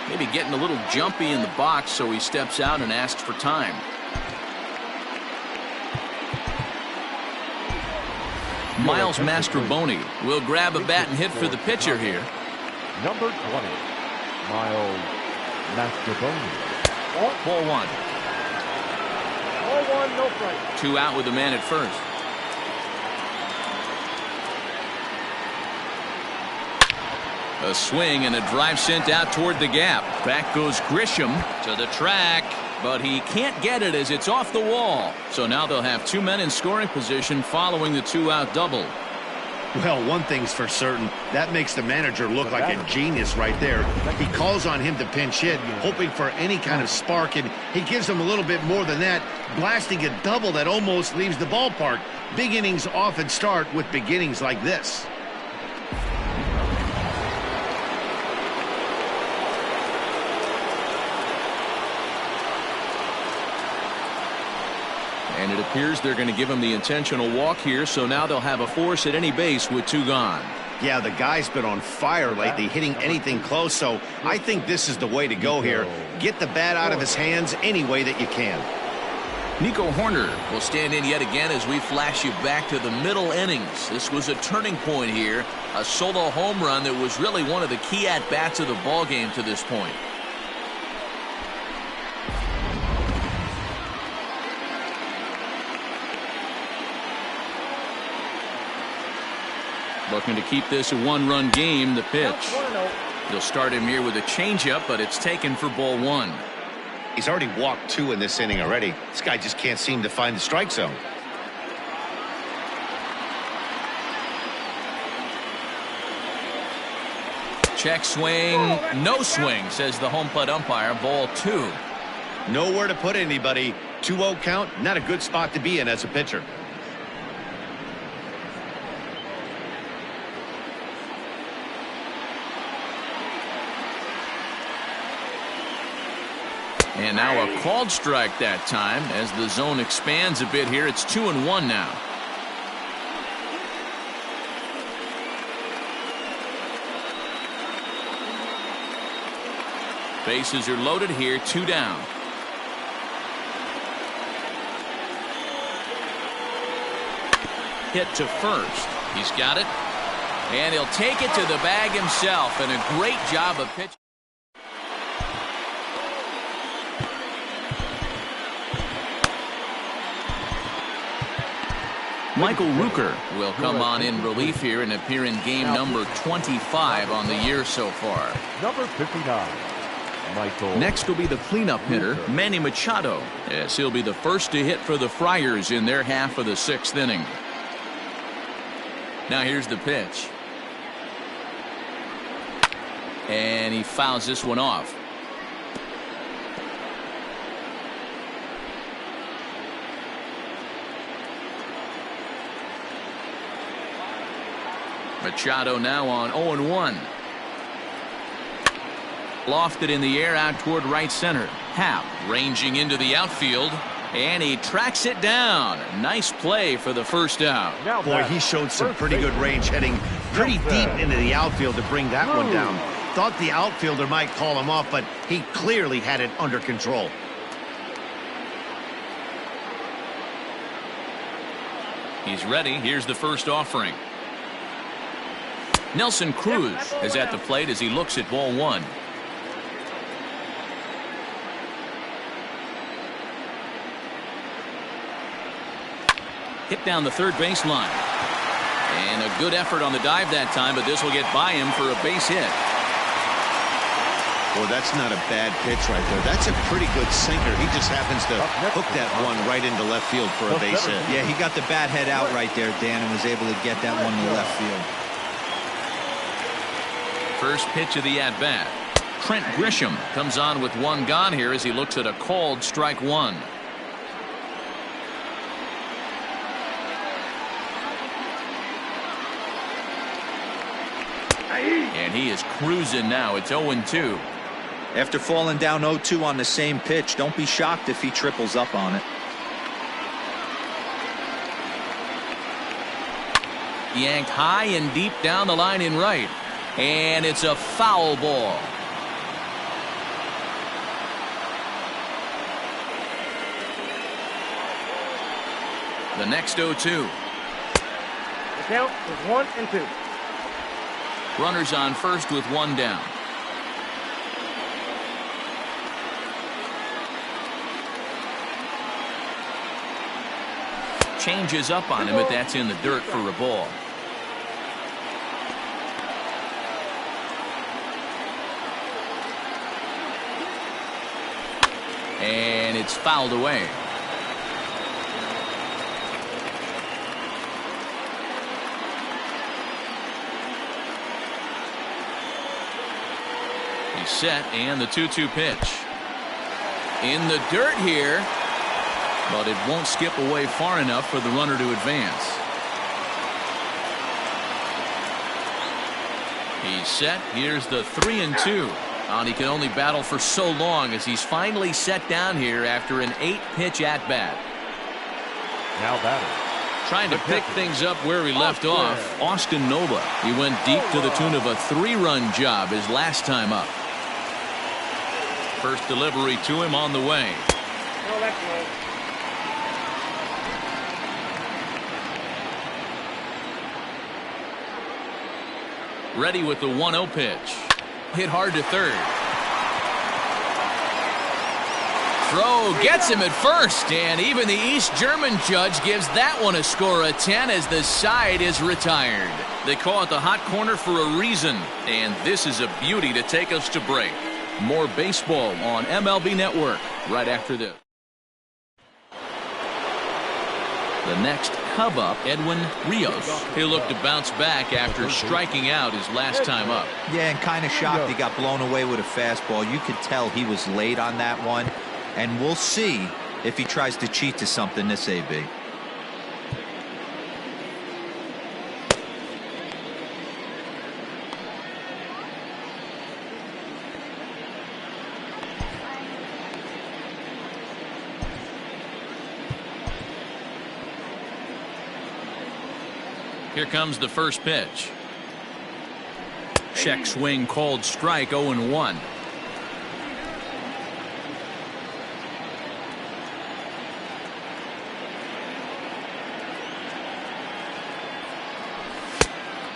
Maybe getting a little jumpy in the box, so he steps out and asks for time. Miles Mastrobuoni will grab a bat and hit for the pitcher here. Number 20, Miles Mastrobuoni. Ball 1. Ball 1, no strike. 2 out with a man at first. A swing and a drive sent out toward the gap. Back goes Grisham to the track, but he can't get it as it's off the wall. So now they'll have 2 men in scoring position following the 2-out double. Well, one thing's for certain. That makes the manager look like a genius right there. He calls on him to pinch hit, hoping for any kind of spark, and he gives him a little bit more than that, blasting a double that almost leaves the ballpark. Big innings often start with beginnings like this. And it appears they're going to give him the intentional walk here, so now they'll have a force at any base with 2 gone. Yeah, the guy's been on fire lately, hitting anything close, so I think this is the way to go here. Get the bat out of his hands any way that you can. Nico Horner will stand in yet again as we flash you back to the middle innings. This was a turning point here, a solo home run that was really one of the key at-bats of the ballgame to this point. Looking to keep this a 1-run game. The pitch. They'll start him here with a changeup, but it's taken for ball 1. He's already walked 2 in this inning already. This guy just can't seem to find the strike zone. Check swing. No swing, says the home plate umpire. Ball 2. Nowhere to put anybody. 2-0 count. Not a good spot to be in as a pitcher. And now a called strike that time as the zone expands a bit here. It's 2-1 now. Bases are loaded here, 2 down. Hit to first. He's got it. And he'll take it to the bag himself. And a great job of pitching. Michael Rooker will come on in relief here and appear in game number 25 on the year so far. Number 59. Michael. Next will be the cleanup hitter, Manny Machado, as he'll be the first to hit for the Friars in their half of the 6th inning. Now here's the pitch. And he fouls this one off. Machado now on 0-1. Lofted in the air out toward right center. Happ ranging into the outfield, and he tracks it down. Nice play for the first out. Boy, he showed some pretty good range heading pretty deep into the outfield to bring that one down. Thought the outfielder might call him off, but he clearly had it under control. He's ready. Here's the first offering. Nelson Cruz is at the plate as he looks at ball 1. Hit down the third baseline. And a good effort on the dive that time, but this will get by him for a base hit. Well, that's not a bad pitch right there. That's a pretty good sinker. He just happens to hook that one right into left field for a base hit. Yeah, he got the bat head out right there, Dan, and was able to get that one to left field. First pitch of the at-bat. Trent Grisham comes on with 1 gone here as he looks at a called strike 1. And he is cruising now. It's 0-2. After falling down 0-2 on the same pitch, don't be shocked if he triples up on it. Yanked high and deep down the line in right. And it's a foul ball. The next 0-2. The count is 1-2. Runners on first with 1 down. Changes up on him, but that's in the dirt for a ball. And it's fouled away. He's set, and the 2-2 pitch. In the dirt here, but it won't skip away far enough for the runner to advance. He's set. Here's the 3-2. And he can only battle for so long as he's finally set down here after an 8-pitch at-bat. Now batting. Trying to pick things up where he left off, Austin Nova. He went deep to the tune of a 3-run job his last time up. First delivery to him on the way. No, that's low. Ready with the 1-0 pitch. Hit hard to third. Throw gets him at first, and even the East German judge gives that one a score of 10 as the side is retired. They call it the hot corner for a reason, and this is a beauty to take us to break. More baseball on MLB Network right after this. The next Cub up, Edwin Rios. He'll look to bounce back after striking out his last time up. Yeah, and kind of shocked he got blown away with a fastball. You could tell he was late on that one, and we'll see if he tries to cheat to something this AB. Here comes the first pitch. Check swing called strike, 0-1.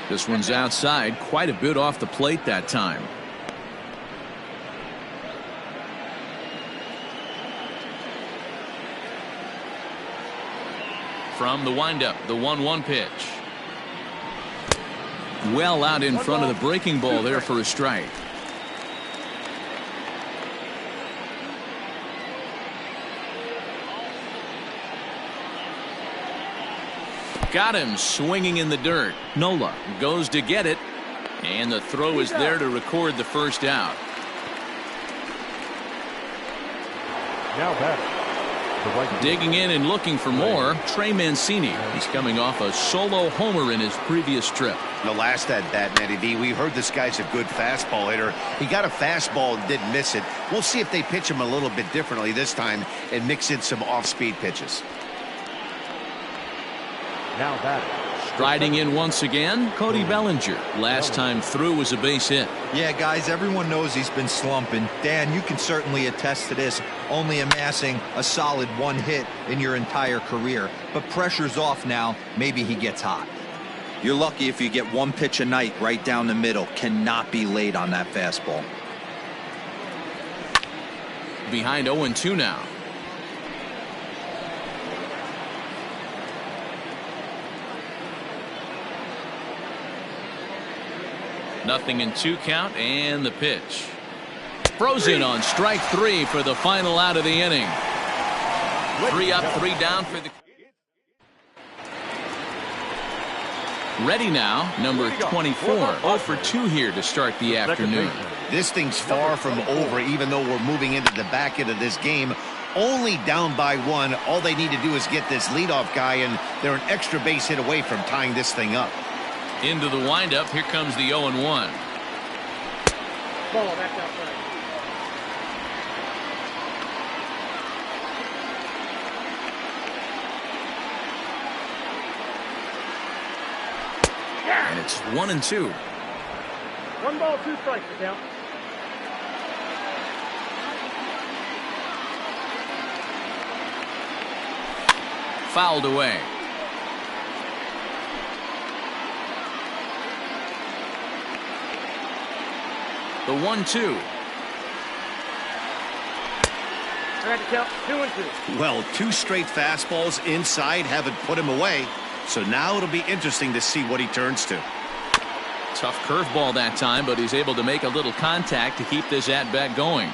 This one's outside, quite a bit off the plate that time. From the windup, the 1-1 pitch. Well out in front of the breaking ball there for a strike. Got him swinging in the dirt. Nola goes to get it, and the throw is there to record the first out. Now back. Digging in and looking for more, Trey Mancini. He's coming off a solo homer in his previous trip. The last at bat, Matty V, we heard this guy's a good fastball hitter. He got a fastball and didn't miss it. We'll see if they pitch him a little bit differently this time and mix in some off-speed pitches. Now back. Striding in once again, Cody Bellinger. Last time through was a base hit. Yeah, guys, everyone knows he's been slumping. Dan, you can certainly attest to this, only amassing a solid 1 hit in your entire career. But pressure's off now. Maybe he gets hot. You're lucky if you get 1 pitch a night right down the middle. Cannot be late on that fastball. Behind 0-2 now. Nothing in 2 count, and the pitch. Frozen on strike 3 for the final out of the inning. 3 up, 3 down for the. Ready now, number 24. 0 for 2 here to start the afternoon. This thing's far from over, even though we're moving into the back end of this game. Only down by 1. All they need to do is get this leadoff guy, and they're an extra base hit away from tying this thing up. Into the windup, here comes the 0-1. Ball, that's outside. And it's 1-2. 1 ball, 2 strikes to count. Fouled away. The 1-2. I got to count 2 and 2. Well, 2 straight fastballs inside haven't put him away. So now it'll be interesting to see what he turns to. Tough curveball that time, but he's able to make a little contact to keep this at-bat going.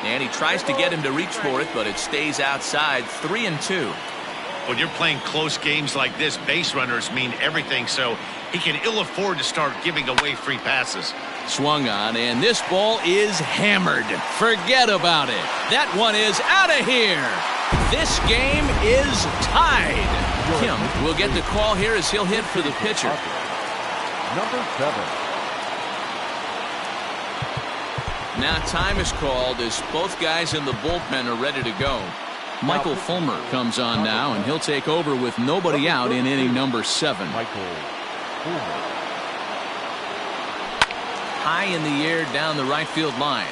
And he tries to get him to reach for it, but it stays outside. 3-2. When you're playing close games like this, base runners mean everything, so he can ill afford to start giving away free passes. Swung on, and this ball is hammered. Forget about it. That one is out of here. This game is tied. Kim will get the call here as he'll hit for the pitcher. Number 7. Now time is called as both guys in the bullpen are ready to go. Michael Fulmer comes on now, and he'll take over with nobody out in inning number 7. Michael Fulmer. High in the air down the right field line.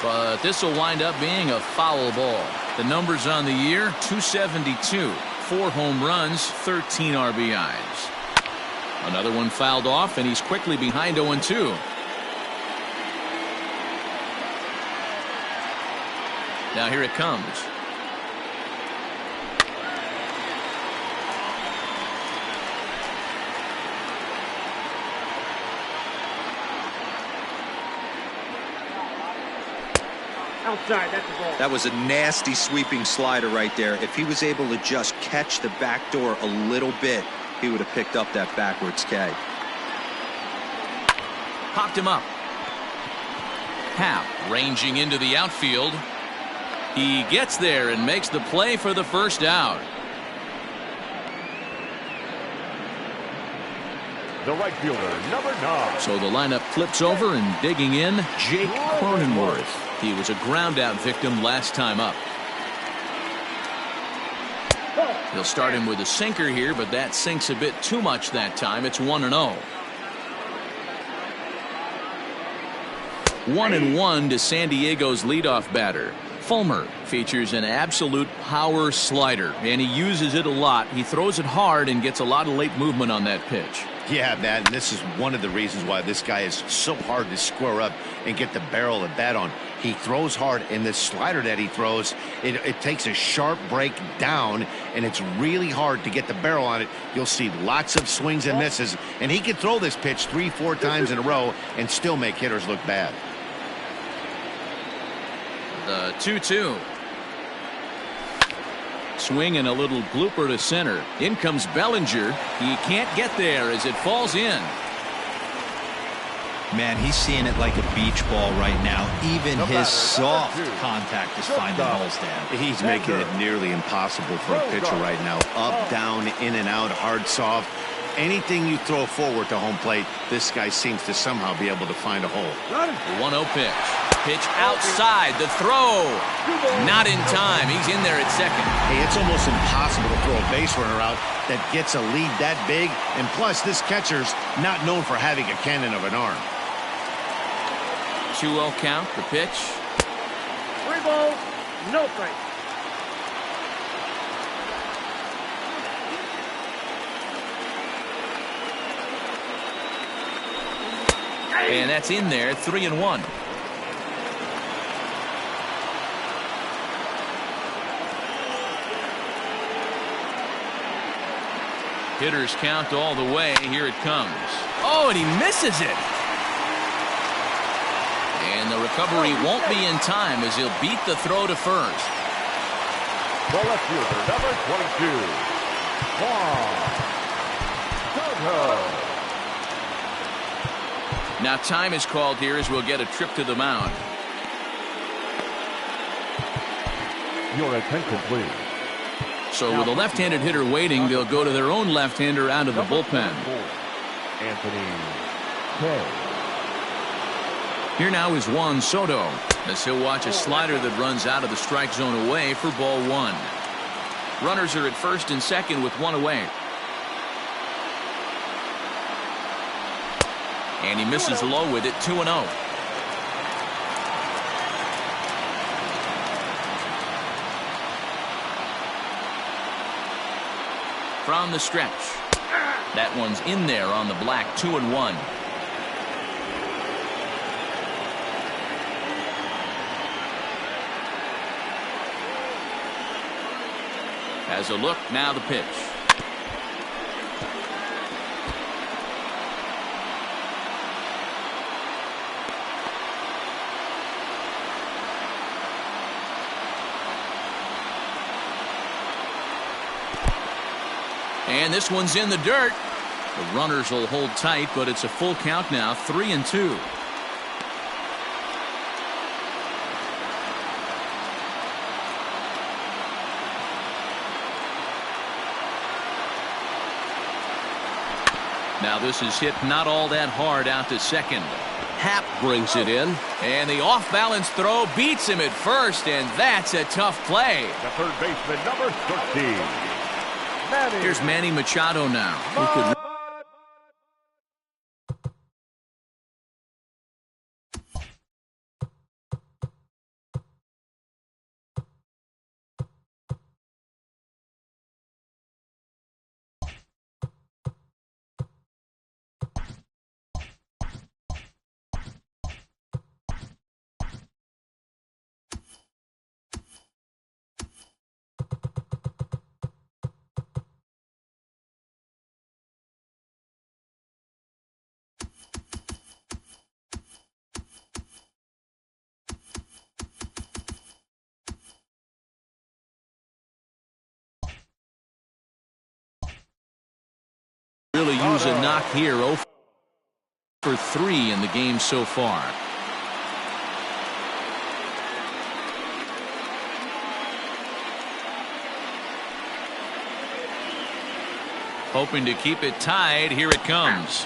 But this will wind up being a foul ball. The numbers on the year, 272. 4 home runs, 13 RBIs. Another one fouled off, and he's quickly behind 0-2. Now here it comes. Outside, that's the ball. That was a nasty sweeping slider right there. If he was able to just catch the back door a little bit, he would have picked up that backwards K. Popped him up. Happ ranging into the outfield. He gets there and makes the play for the first out. The right fielder, number 9. So the lineup flips over, and digging in, Jake Cronenworth. He was a ground out victim last time up. He'll start him with a sinker here, but that sinks a bit too much that time. It's 1-0. 1-1 to San Diego's leadoff batter. Fulmer features an absolute power slider, and he uses it a lot. He throws it hard and gets a lot of late movement on that pitch. Yeah, Matt, and this is one of the reasons why this guy is so hard to square up and get the barrel of bat on. He throws hard, and the slider that he throws, it takes a sharp break down, and it's really hard to get the barrel on it. You'll see lots of swings and misses, and he can throw this pitch 3-4 times in a row and still make hitters look bad. The 2-2. Swing and a little blooper to center. In comes Bellinger. He can't get there as it falls in. Man, he's seeing it like a beach ball right now. Even his soft contact is finding holes down. He's making it nearly impossible for a pitcher right now. Up, down, in and out, hard, soft. Anything you throw forward to home plate, this guy seems to somehow be able to find a hole. The 1-0 pitch. Pitch outside. The throw. Not in time. He's in there at second. Hey, it's almost impossible to throw a base runner out that gets a lead that big. And plus, this catcher's not known for having a cannon of an arm. 2-0 count. The pitch. 3 balls, no strikes. And that's in there. 3-1. Hitters count all the way. Here it comes. Oh, and he misses it. And the recovery won't be in time as he'll beat the throw to first. The left fielder, number 22, Wacha. Now time is called here as we'll get a trip to the mound. Your attention, please. So with a left-handed hitter waiting, they'll go to their own left-hander out of the bullpen. Anthony K. Here now is Juan Soto as he'll watch a slider that runs out of the strike zone away for ball 1. Runners are at first and second with 1 away. And he misses low with it. 2-0. From the stretch. That one's in there on the black. 2-1. Has a look. Now the pitch. And this one's in the dirt. The runners will hold tight, but it's a full count now. 3-2. Now this is hit not all that hard out to second. Happ brings it in, and the off-balance throw beats him at first, and that's a tough play. The third baseman, number 13. Here's Manny Machado now, who could really use a knock here. 0 for 3 in the game so far. Hoping to keep it tied. Here it comes.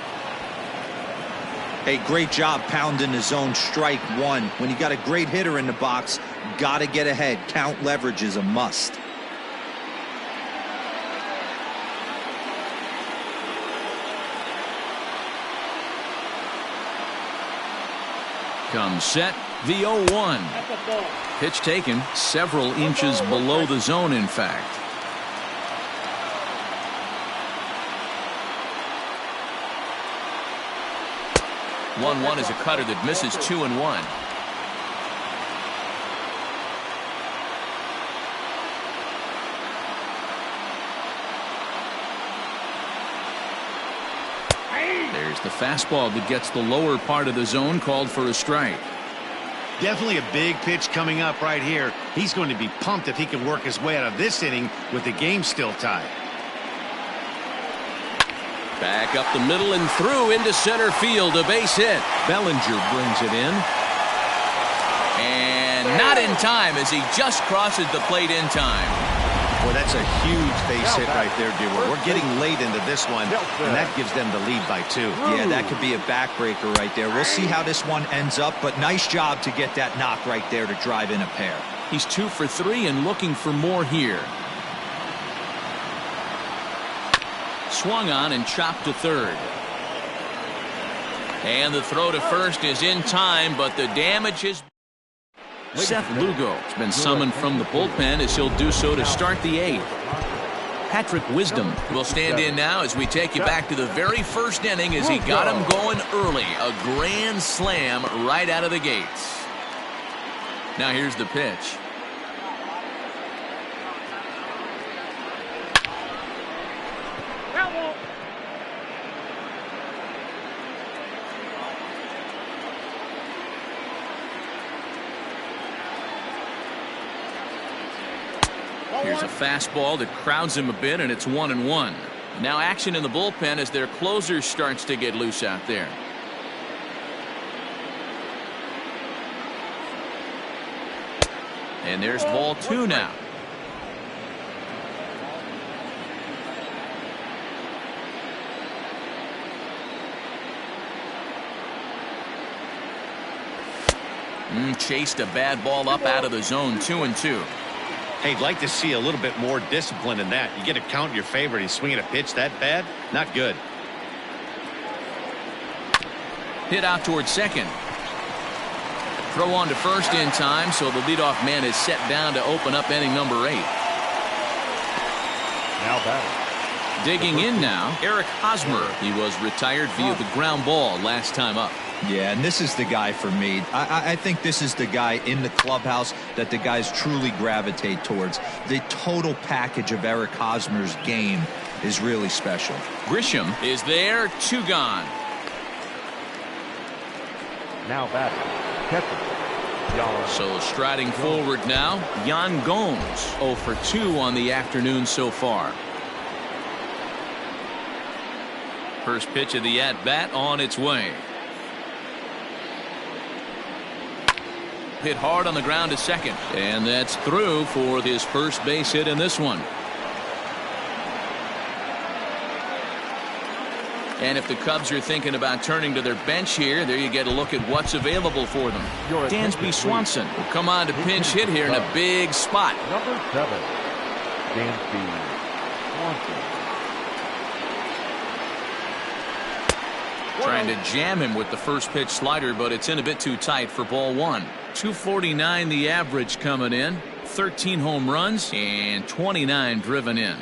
Hey, great job pounding the zone. Strike 1. When you got a great hitter in the box, got to get ahead. Count leverage is a must. Comes set, the 0-1. Pitch taken several inches below the zone, in fact. One is a cutter that misses 2-1. There's the fastball that gets the lower part of the zone, called for a strike. Definitely a big pitch coming up right here. He's going to be pumped if he can work his way out of this inning with the game still tied. Back up the middle and through into center field. A base hit. Bellinger brings it in. And not in time as he just crosses the plate in time. Well, that's a huge base hit right there, Dewar. We're getting late into this one, and that gives them the lead by 2. Yeah, that could be a backbreaker right there. We'll see how this one ends up, but nice job to get that knock right there to drive in a pair. He's 2 for 3 and looking for more here. Swung on and chopped to third. And the throw to first is in time, but the damage is... Seth Lugo has been summoned from the bullpen as he'll do so to start the 8th. Patrick Wisdom will stand in now as we take you back to the very first inning as he got him going early. A grand slam right out of the gates. Now here's the pitch. Here's a fastball that crowds him a bit, and it's 1-1. Now action in the bullpen as their closer starts to get loose out there. And there's ball 2 now. Chased a bad ball up out of the zone. 2-2. Hey, I'd like to see a little bit more discipline in that. You get a count in your favor and he's swinging a pitch that bad? Not good. Hit out towards second. Throw on to first in time, so the leadoff man is set down to open up inning number 8. Now batting. Digging in now, Eric Hosmer. He was retired via the ground ball last time up. Yeah, and this is the guy for me. I think this is the guy in the clubhouse that the guys truly gravitate towards. The total package of Eric Hosmer's game is really special. Grisham is there, 2 gone. Now batting. Catcher. So striding forward now, Yan Gomes, 0 for 2 on the afternoon so far. First pitch of the at-bat on its way. Hit hard on the ground to second, and that's through for his first base hit in this one. And if the Cubs are thinking about turning to their bench here, there you get a look at what's available for them. Dansby Swanson will come on to pinch hit here in a big spot. Number 7, Dansby Swanson. Trying to jam him with the first pitch slider, but it's in a bit too tight for ball 1. 249 the average coming in. 13 home runs and 29 driven in.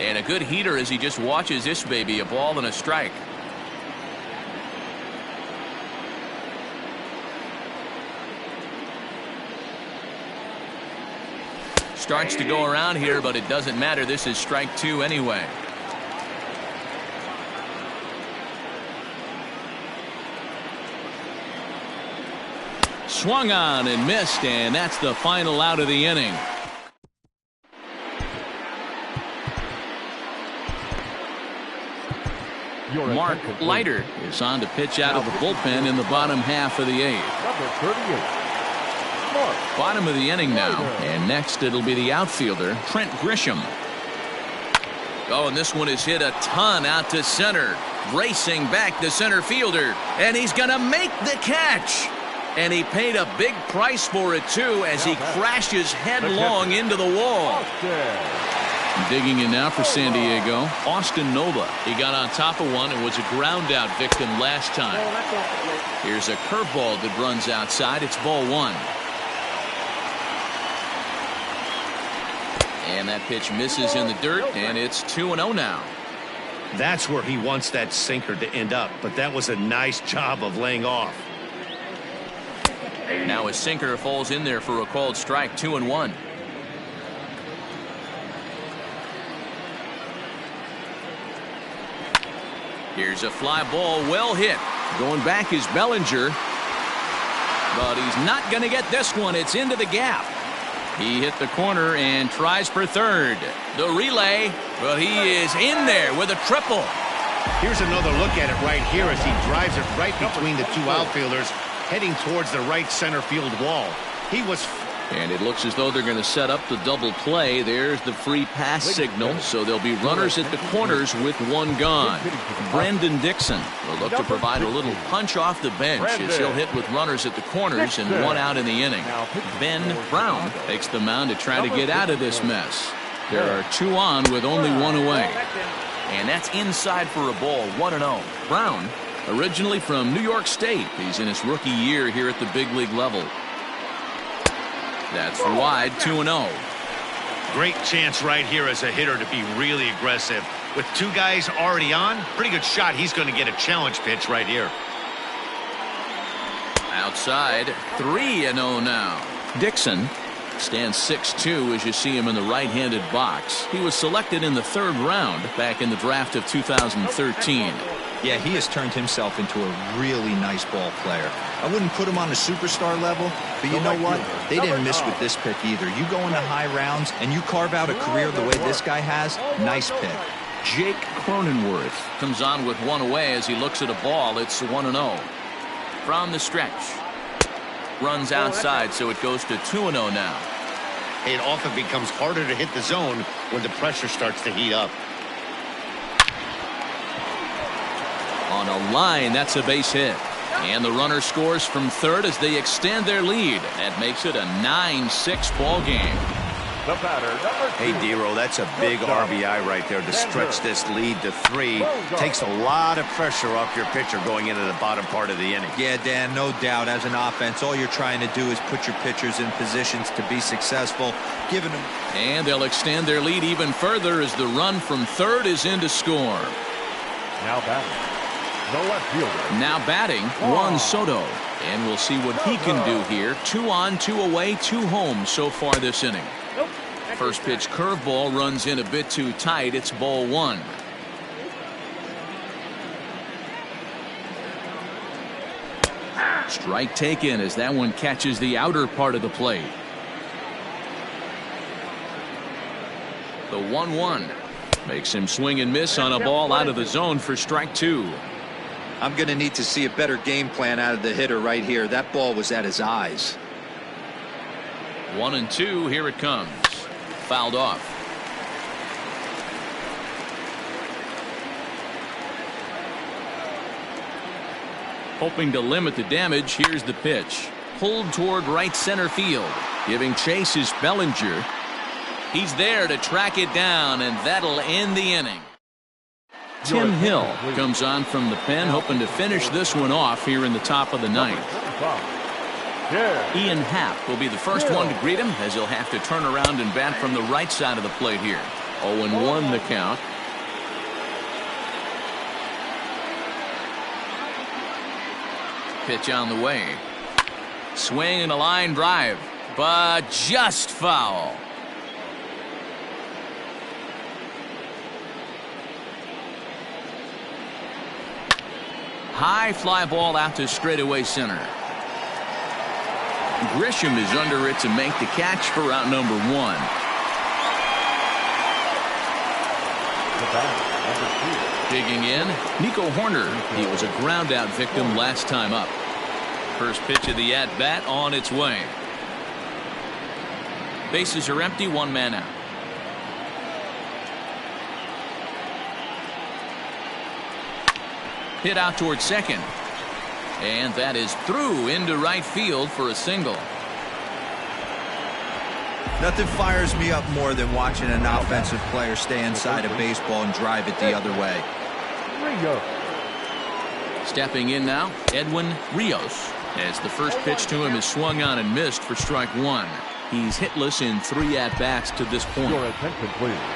And a good heater as he just watches this baby. A ball and a strike. Starts to go around here, but it doesn't matter. This is strike 2 anyway. Swung on and missed, and that's the final out of the inning. Mark Leiter is on to pitch out of the bullpen in the bottom half of the 8th. Number 38. Bottom of the inning now, and next it'll be the outfielder Trent Grisham. Oh, and this one is hit a ton out to center. Racing back the center fielder, and he's gonna make the catch. And he paid a big price for it too as he crashes headlong into the wall. Digging in now for San Diego, Austin Nova. He got on top of one and was a ground out victim last time. Here's a curveball that runs outside. It's ball one. And that pitch misses in the dirt, and it's 2-0 now. That's where he wants that sinker to end up, but that was a nice job of laying off. Now his sinker falls in there for a called strike. 2-1. Here's a fly ball, well hit. Going back is Bellinger, but he's not going to get this one. It's into the gap. He hit the corner and tries for third. The relay, but he is in there with a triple. Here's another look at it right here as he drives it right between the two outfielders, heading towards the right center field wall. And it looks as though they're going to set up the double play. There's the free pass signal, so there'll be runners at the corners with one gone. Brendan Dixon will look to provide a little punch off the bench as he'll hit with runners at the corners and one out in the inning. Ben Brown takes the mound to try to get out of this mess. There are two on with only one away. And that's inside for a ball. 1-0. Brown, originally from New York State. He's in his rookie year here at the big league level. That's wide. 2-0. Great chance right here as a hitter to be really aggressive. With two guys already on, pretty good shot. He's going to get a challenge pitch right here. Outside. 3-0 now. Dixon stands 6'2" as you see him in the right-handed box. He was selected in the third round back in the draft of 2013. Yeah, he has turned himself into a really nice ball player. I wouldn't put him on a superstar level, but you know what? They didn't miss with this pick either. You go into high rounds and you carve out a career the way this guy has, nice pick. Jake Cronenworth comes on with one away as he looks at a ball. It's 1-0. From the stretch. Runs outside, so it goes to 2-0 now. It often becomes harder to hit the zone when the pressure starts to heat up. On a line, that's a base hit. And the runner scores from third as they extend their lead. That makes it a 9-6 ball game. The batter, number 2. Hey, Dero, that's a big RBI right there to stretch this lead to 3. Takes a lot of pressure off your pitcher going into the bottom part of the inning. Yeah, Dan, no doubt. As an offense, all you're trying to do is put your pitchers in positions to be successful, giving them. And they'll extend their lead even further as the run from third is in to score. Now batting. The left fielder. Now batting, Juan Soto. And we'll see what he can do here. 2 on, 2 away, 2 home so far this inning. First pitch curveball runs in a bit too tight. It's ball 1. Strike taken as that one catches the outer part of the plate. The 1-1 makes him swing and miss on a ball out of the zone for strike 2. I'm going to need to see a better game plan out of the hitter right here. That ball was at his eyes. 1-2. Here it comes. Fouled off. Hoping to limit the damage. Here's the pitch. Pulled toward right center field. Giving chase is Bellinger. He's there to track it down, and that'll end the inning. Tim Hill comes on from the pen, hoping to finish this one off here in the top of the ninth. Ian Happ will be the first one to greet him as he'll have to turn around and bat from the right side of the plate here. 0-1 the count. Pitch on the way. Swing and a line drive, but just foul. High fly ball out to straightaway center. Grisham is under it to make the catch for out number 1. Digging in, Nico Horner. He was a ground out victim last time up. First pitch of the at bat on its way. Bases are empty, 1 man out. Hit out towards second. And that is through into right field for a single. Nothing fires me up more than watching an offensive player stay inside a baseball and drive it the other way. Stepping in now, Edwin Rios, as the first pitch to him is swung on and missed for strike one. He's hitless in 3 at-bats to this point.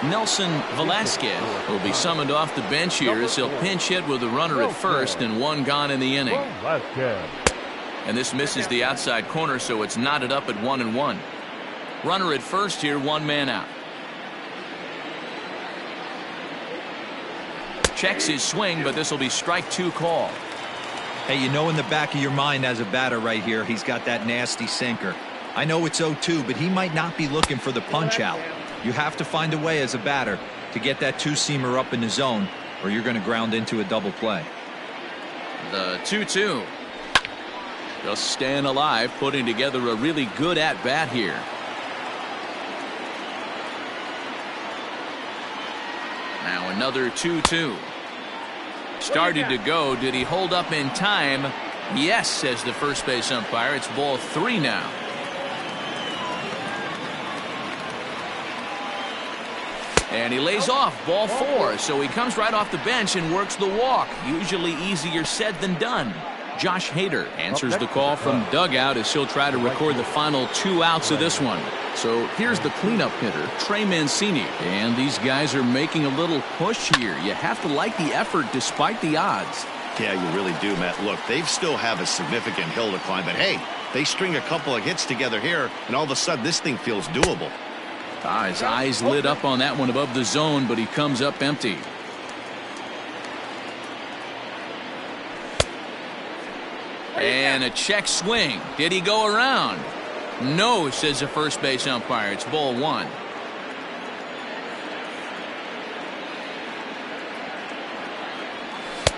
Nelson Velasquez will be summoned off the bench here as he'll pinch hit with a runner at first and 1 gone in the inning. And this misses the outside corner, so it's knotted up at 1-1. Runner at first here, 1 man out. Checks his swing, but this will be strike 2 call. Hey, you know in the back of your mind as a batter right here, he's got that nasty sinker. I know it's 0-2, but he might not be looking for the punch out. You have to find a way as a batter to get that 2-seamer up in the zone, or you're going to ground into a double play. The 2-2. Just staying alive, putting together a really good at-bat here. Now another 2-2. Started to go. Did he hold up in time? Yes, says the first base umpire. It's ball 3 now. And he lays off, ball 4. So he comes right off the bench and works the walk. Usually easier said than done. Josh Hader answers the call from dugout as he'll try to record the final 2 outs of this one. So here's the cleanup hitter, Trey Mancini. And these guys are making a little push here. You have to like the effort despite the odds. Yeah, you really do, Matt. Look, they still have a significant hill to climb, but hey, they string a couple of hits together here, and all of a sudden this thing feels doable. His eyes lit up on that one above the zone, but he comes up empty. And a check swing. Did he go around? No, says the first base umpire. It's ball 1.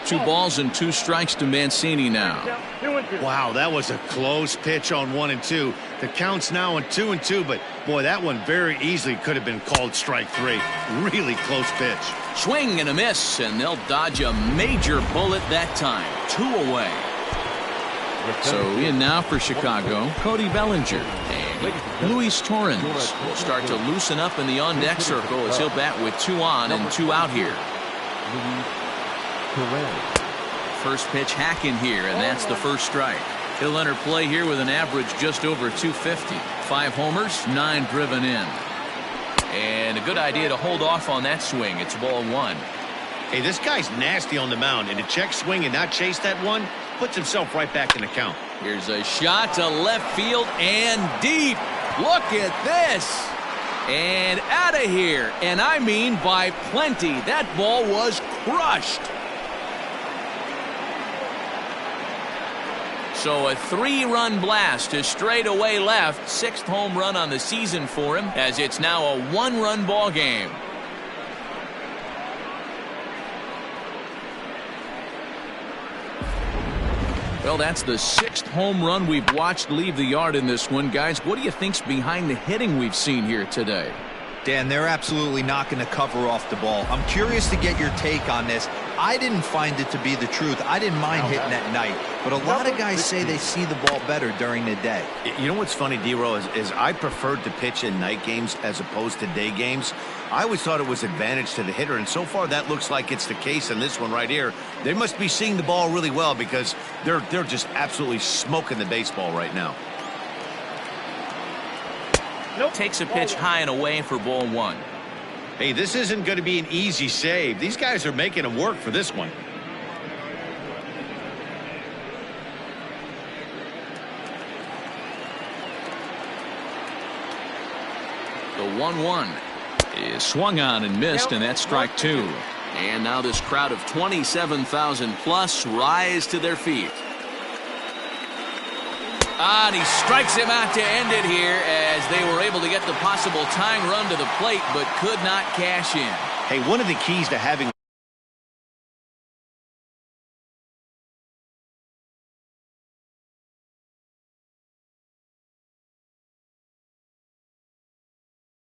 Two balls and 2 strikes to Mancini now. Wow, that was a close pitch on 1 and 2. The count's now on 2 and 2, but boy, that one very easily could have been called strike 3. Really close pitch. Swing and a miss, and they'll dodge a major bullet that time. 2 away. So in now for Chicago, Cody Bellinger. And Luis Torrens will start to loosen up in the on-deck circle as he'll bat with 2 on and 2 out here. First pitch hacking here, and that's the first strike. He'll enter play here with an average just over 250. 5 homers, 9 driven in. And a good idea to hold off on that swing. It's ball 1. Hey, this guy's nasty on the mound, and to check swing and not chase that one puts himself right back in the count. Here's a shot to left field and deep. Look at this. And out of here. And I mean by plenty. That ball was crushed. So a 3-run blast to straightaway left. 6th home run on the season for him, as it's now a 1-run ball game. Well, that's the 6th home run we've watched leave the yard in this one. Guys, what do you think's behind the hitting we've seen here today? Dan, they're absolutely not going to cover off the ball. I'm curious to get your take on this. I didn't find it to be the truth. I didn't mind hitting at night, but a lot of guys say they see the ball better during the day. You know what's funny, D-Row, is I preferred to pitch in night games as opposed to day games. I always thought it was advantage to the hitter, and so far that looks like it's the case in this one right here. They must be seeing the ball really well because they're just absolutely smoking the baseball right now. Takes a pitch high and away for ball 1. Hey, this isn't going to be an easy save. These guys are making them work for this one. The 1-1 is swung on and missed, and that's strike 2. And now this crowd of 27,000 plus rise to their feet. And he strikes him out to end it here as they were able to get the possible tying run to the plate but could not cash in. Hey, one of the keys to having